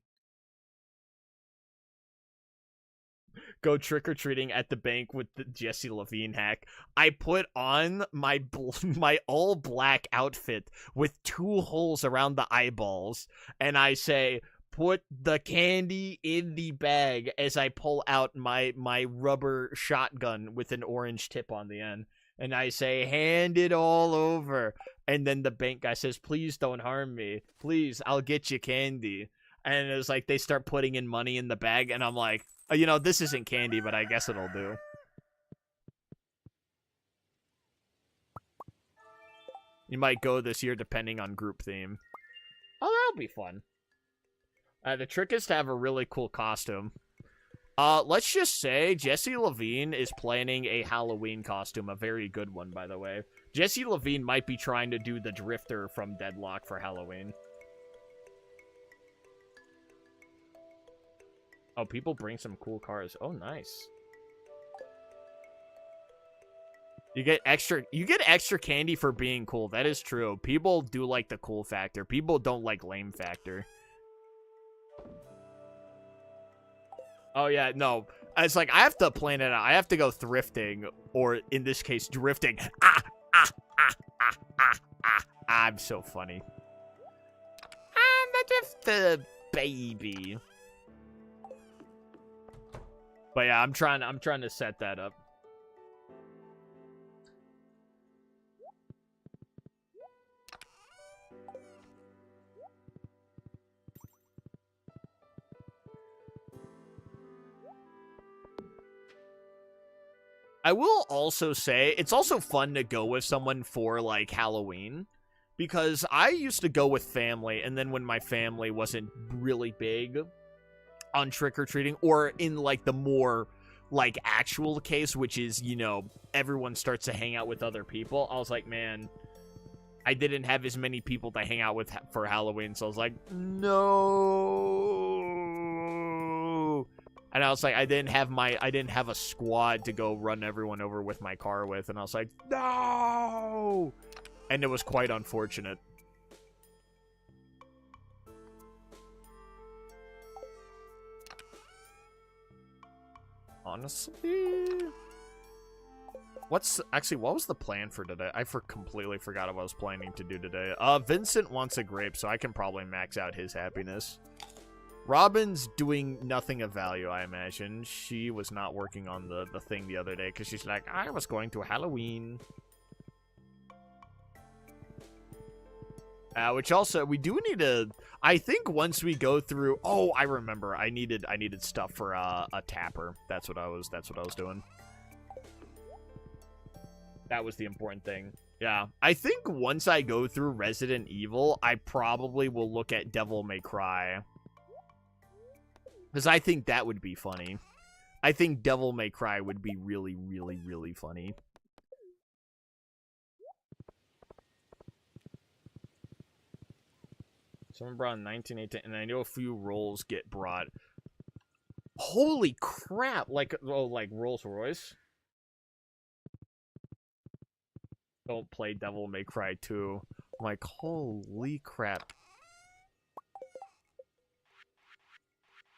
Go trick-or-treating at the bank with the Jesse Levine hack. I put on my my all black outfit with 2 holes around the eyeballs, and I say, put the candy in the bag as I pull out my rubber shotgun with an orange tip on the end. And I say, hand it all over. And then the bank guy says, please don't harm me. Please, I'll get you candy. And it was like they start putting in money in the bag, and I'm like, oh, you know, this isn't candy, but I guess it'll do. You might go this year depending on group theme. Oh, that'll be fun. The trick is to have a really cool costume. Let's just say Jesse Levine is planning a Halloween costume, a very good one, by the way. Jesse Levine might be trying to do the Drifter from Deadlock for Halloween. Oh, people bring some cool cars. Oh, nice. You get extra candy for being cool. That is true. People do like the cool factor. People don't like lame factor. Oh, yeah, no. It's like, I have to plan it out. I have to go thrifting, or in this case, drifting. I'm so funny. I'm the drifter, baby. But yeah, I'm trying to set that up. I will also say, it's also fun to go with someone for, like, Halloween. Because I used to go with family, and then when my family wasn't really big on trick-or-treating, or in, like, the more, like, actual case, which is, you know, everyone starts to hang out with other people, I was like, man, I didn't have as many people to hang out with for Halloween, so I was like, no. And I was like, I didn't have a squad to go run everyone over with my car with, and I was like, no. And it was quite unfortunate. Honestly, what was the plan for today? I completely forgot what I was planning to do today. Vincent wants a grape, so I can probably max out his happiness. Robin's doing nothing of value, I imagine. She was not working on the thing the other day, because she's like, I was going to Halloween. Which also, we do need to, I think once we go through, oh, I remember, I needed stuff for a tapper. That's what I was doing. That was the important thing. Yeah, I think once I go through Resident Evil, I probably will look at Devil May Cry. Because I think that would be funny. I think Devil May Cry would be really, really, really funny. Someone brought in 1918, and I know a few rolls get brought. Holy crap! Like Rolls Royce? Don't play Devil May Cry 2. I'm like, holy crap.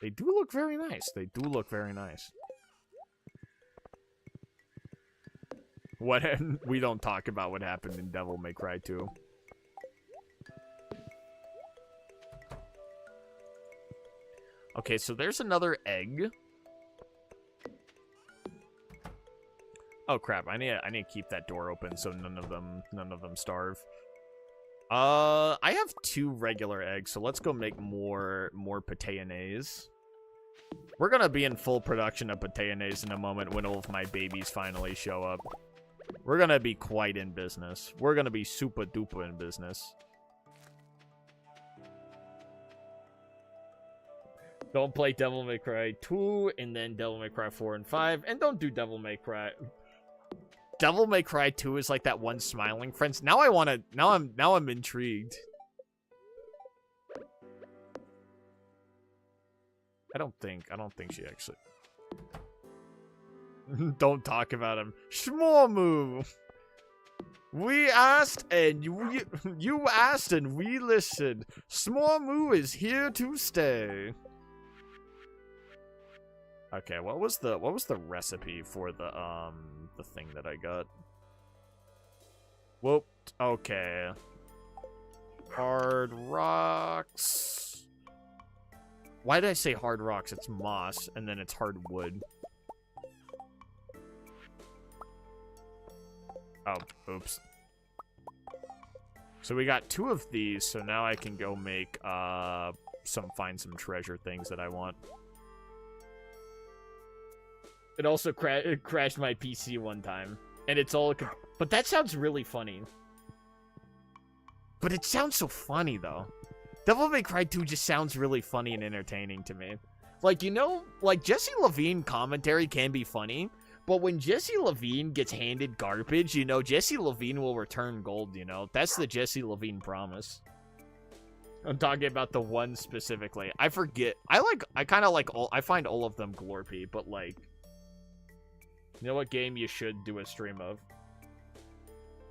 They do look very nice. They do look very nice. What? We don't talk about what happened in Devil May Cry 2. Okay, so there's another egg. Oh crap! I need to keep that door open so none of them starve. I have 2 regular eggs, so let's go make more patayonaise. We're gonna be in full production of patayonaise in a moment when all of my babies finally show up. We're gonna be quite in business. We're gonna be super duper in business. Don't play Devil May Cry 2, and then Devil May Cry 4 and 5, and don't do Devil May Cry. Devil May Cry 2 is like that one smiling friends. Now I'm intrigued. I don't think she actually. Don't talk about him. Shmormu. We asked and you asked and we listened. Smormu is here to stay. Okay, what was the recipe for the thing that I got? Whoop. Okay. Hard rocks. Why did I say hard rocks? It's moss, and then it's hard wood. Oh, oops. So we got 2 of these, so now I can go make find some treasure things that I want. It also crashed my PC one time. And it's all... But that sounds really funny. But it sounds so funny, though. Devil May Cry 2 just sounds really funny and entertaining to me. Like, you know, like, Jesse Levine commentary can be funny, but when Jesse Levine gets handed garbage, you know, Jesse Levine will return gold, you know? That's the Jesse Levine promise. I'm talking about the one specifically. I forget. I kind of like I find all of them glorpy, but, like, you know what game you should do a stream of?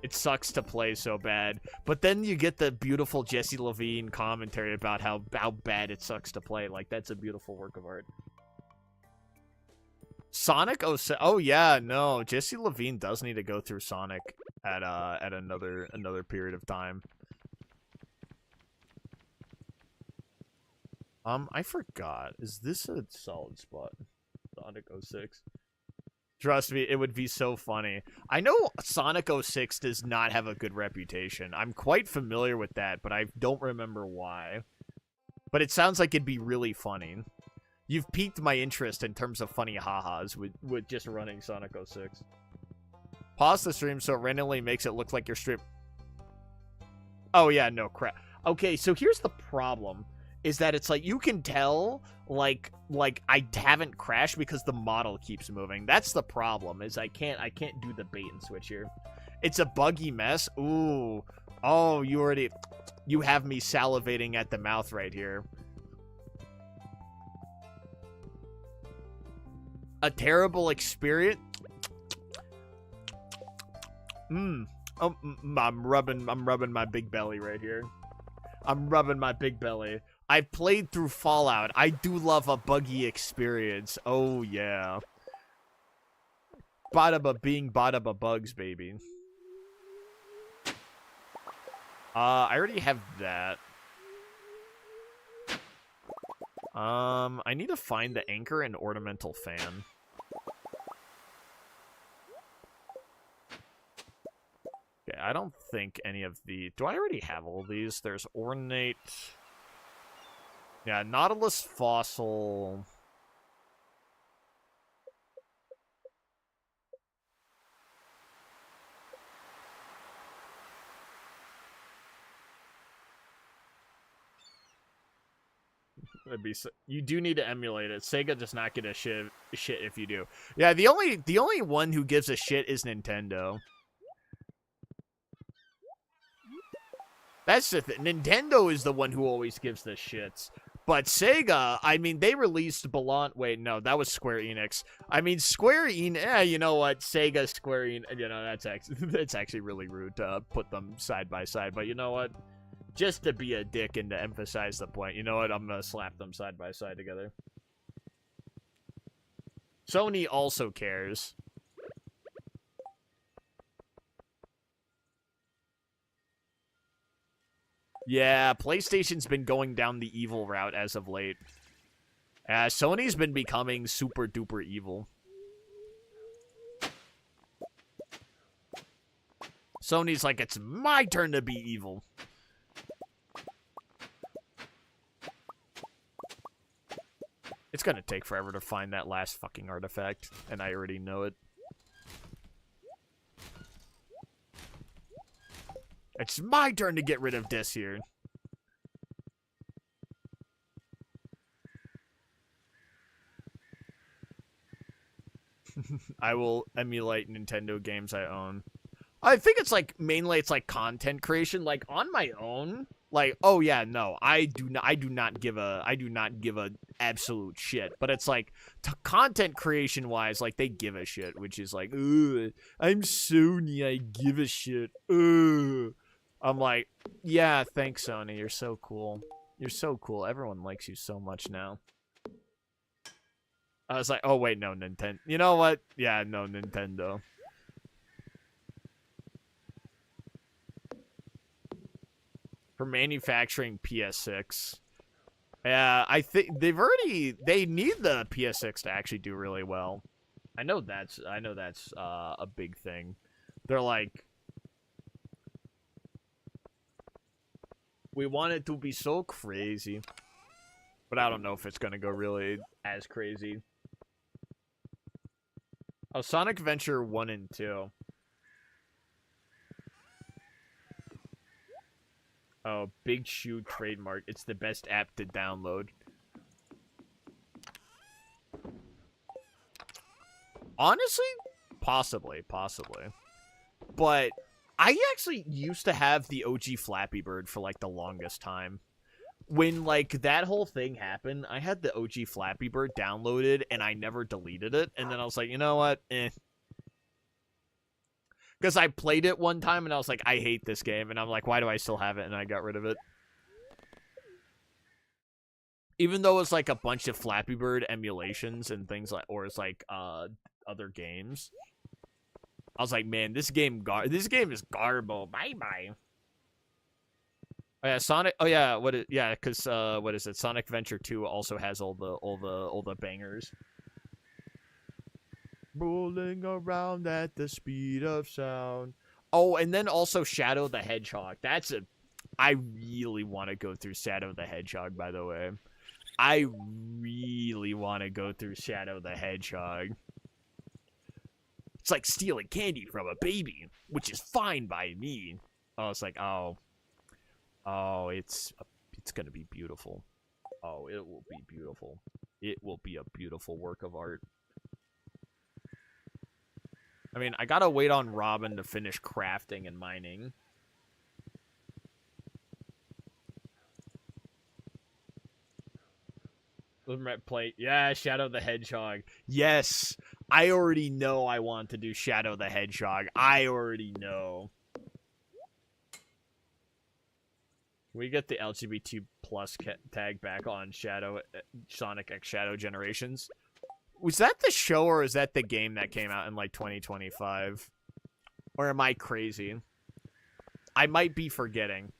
It sucks to play so bad, but then you get the beautiful Jesse Levine commentary about how bad it sucks to play. Like, that's a beautiful work of art. Sonic 06. Oh yeah, no, Jesse Levine does need to go through Sonic at another period of time. I forgot. Is this a solid spot? Sonic 06. Trust me, it would be so funny. I know Sonic 06 does not have a good reputation. I'm quite familiar with that, but I don't remember why. But it sounds like it'd be really funny. You've piqued my interest in terms of funny ha-has with just running Sonic 06. Pause the stream so it randomly makes it look like you're strip. Oh yeah, no crap. Okay, so here's the problem. Is that it's like, you can tell, like I haven't crashed because the model keeps moving. That's the problem, is I can't do the bait and switch here. It's a buggy mess. Ooh. Oh, you have me salivating at the mouth right here. A terrible experience. Oh, I'm rubbing my big belly right here. I'm rubbing my big belly. I played through Fallout. I do love a buggy experience. Oh, yeah. Bada bing, bada bugs, baby. I already have that. I need to find the anchor and ornamental fan. Okay, I don't think any of the... Do I already have all these? There's ornate... Yeah, Nautilus Fossil. That'd be you do need to emulate it. Sega does not get a shit if you do. Yeah, the only one who gives a shit is Nintendo. That's the thing. Nintendo is the one who always gives the shits. But Sega, I mean, they released Wait, no, that was Square Enix. I mean, Square Enix, you know what? Sega, Square Enix, you know, that's actually really rude to put them side by side. But you know what? Just to be a dick and to emphasize the point, you know what? I'm going to slap them side by side together. Sony also cares. Yeah, PlayStation's been going down the evil route as of late. Sony's been becoming super duper evil. Sony's like, it's my turn to be evil. It's gonna take forever to find that last fucking artifact, and I already know it. It's my turn to get rid of this here. I will emulate Nintendo games I own. I think it's like, mainly it's like content creation. Like, on my own, like, oh yeah, no, I do not give a absolute shit. But it's like, content creation wise, like, they give a shit, which is like, ugh, I'm Sony, I give a shit. Ugh. I'm like, yeah, thanks, Sony. You're so cool. You're so cool. Everyone likes you so much now. I was like, oh, wait, no, Nintendo. You know what? Yeah, no, Nintendo. For manufacturing PS6. Yeah, I think they need the PS6 to actually do really well. I know that's a big thing. They're like, we want it to be so crazy. But I don't know if it's going to go really as crazy. Oh, Sonic Adventure 1 and 2. Oh, Big Shoe trademark. It's the best app to download. Honestly, possibly. But I actually used to have the OG Flappy Bird for, like, the longest time. When, like, that whole thing happened, I had the OG Flappy Bird downloaded, and I never deleted it. And then I was like, you know what? Because I played it one time, and I was like, I hate this game. And I'm like, why do I still have it? And I got rid of it. Even though it's, like, a bunch of Flappy Bird emulations and things like... Or it's, like, other games. I was like, man, this game is garbo. Bye-bye. Oh yeah, Sonic. Oh yeah, because what is it? Sonic Adventure 2 also has all the bangers. Rolling around at the speed of sound. Oh, and then also Shadow the Hedgehog. I really want to go through Shadow the Hedgehog, by the way. I really want to go through Shadow the Hedgehog. It's like stealing candy from a baby, which is fine by me. Oh, it's like, oh, it's gonna be beautiful. Oh, it will be beautiful. It will be a beautiful work of art. I mean, I gotta wait on Robin to finish crafting and mining. Play, yeah, Shadow the Hedgehog. Yes, I already know I want to do Shadow the Hedgehog. I already know. We get the LGBT plus tag back on Sonic X Shadow Generations. Was that the show or is that the game that came out in like 2025? Or am I crazy? I might be forgetting.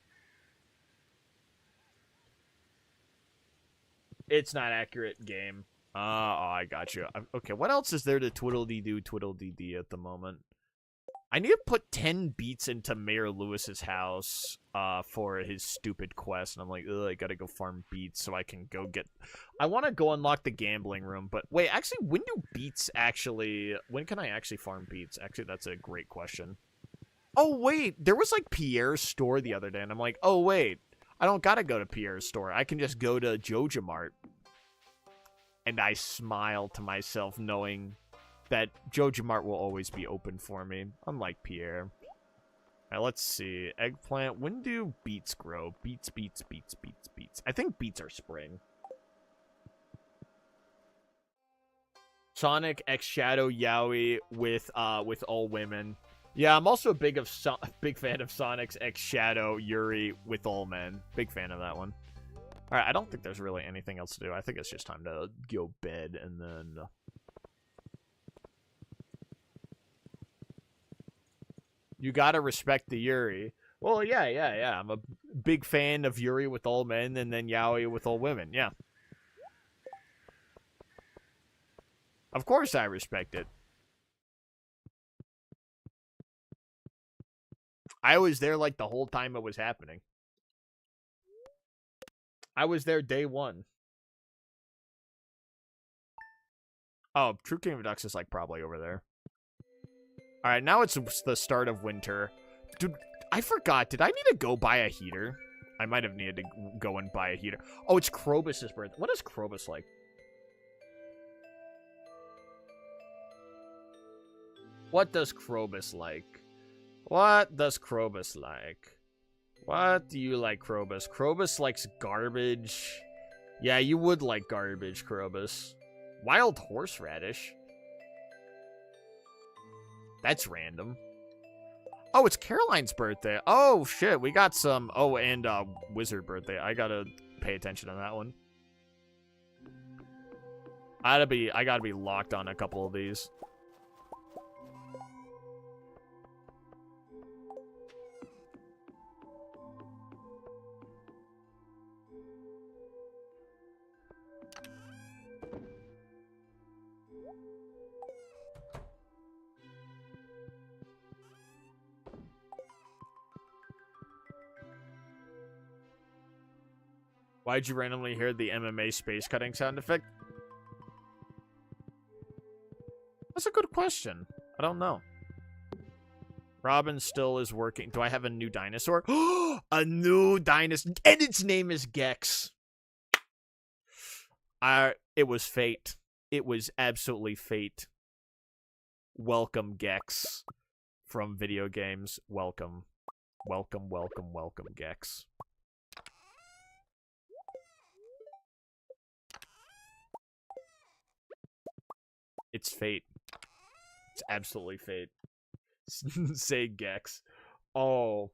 It's not accurate game. Oh, I got you. Okay, what else is there to twiddle-dee-doo, twiddle-dee-dee at the moment? I need to put 10 beats into Mayor Lewis's house for his stupid quest. And I'm like, ugh, I gotta go farm beats so I can go get... I want to go unlock the gambling room. But wait, actually, when can I actually farm beats? Actually, that's a great question. Oh, wait, there was like Pierre's store the other day. And I'm like, oh, wait, I don't gotta go to Pierre's store. I can just go to Joja Mart. And I smile to myself knowing that Joja Mart will always be open for me, unlike Pierre. Alright, let's see. Eggplant. When do beets grow? Beets. I think beets are spring. Sonic X Shadow Yaoi with all women. Yeah, I'm also a big fan of Sonic's X Shadow Yuri with all men. Big fan of that one. Alright, I don't think there's really anything else to do. I think it's just time to go bed and then... You gotta respect the Yuri. Well, yeah. I'm a big fan of Yuri with all men and then Yaoi with all women. Yeah. Of course I respect it. I was there like the whole time it was happening. I was there day one. Oh, True King of Ducks is like probably over there. Alright, now it's the start of winter. Dude, I forgot. Did I need to go buy a heater? I might have needed to go and buy a heater. Oh, it's Krobus' birthday. What is Krobus like? What does Krobus like? What does Krobus like? What do you like, Krobus? Krobus likes garbage. Yeah, you would like garbage, Krobus. Wild horseradish? That's random. Oh, it's Caroline's birthday. Oh, shit. We got some... Oh, and Wizard birthday. I gotta pay attention to that one. I gotta be locked on a couple of these. Why'd you randomly hear the MMA space cutting sound effect? That's a good question. I don't know. Robin still is working. Do I have a new dinosaur? A new dinosaur. And its name is Gex. It was fate. It was absolutely fate. Welcome, Gex. From video games. Welcome. Welcome, welcome, welcome, Gex. It's fate. It's absolutely fate. Say Gex. Oh.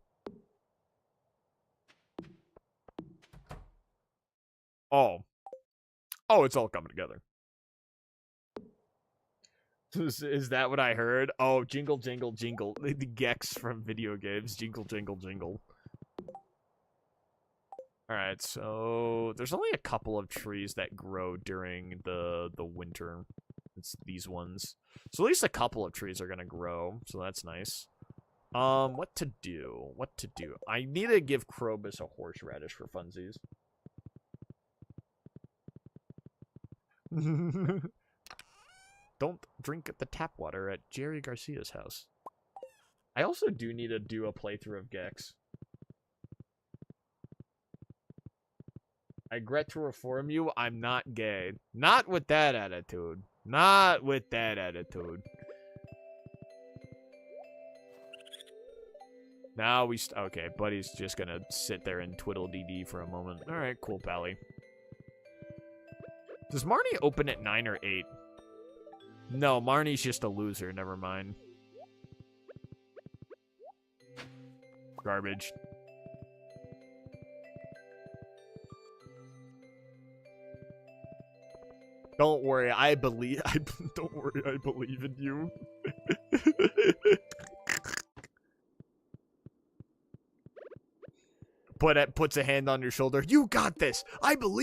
Oh. Oh, it's all coming together. Is that what I heard? Oh, jingle, jingle, jingle. The Gex from video games. Jingle, jingle, jingle. Alright, so there's only a couple of trees that grow during the winter. It's these ones. So at least a couple of trees are gonna grow, so that's nice. What to do? What to do? I need to give Krobus a horseradish for funsies. Don't drink the tap water at Jerry Garcia's house. I also do need to do a playthrough of Gex. I regret to inform you, I'm not gay. Not with that attitude. Not with that attitude. Now we okay, Buddy's just gonna sit there and twiddle DD for a moment. Alright, cool, Pally. Does Marnie open at 9 or 8? No, Marnie's just a loser, never mind. Garbage. Don't worry, I believe don't worry, I believe in you. Puts a hand on your shoulder. You got this. I believe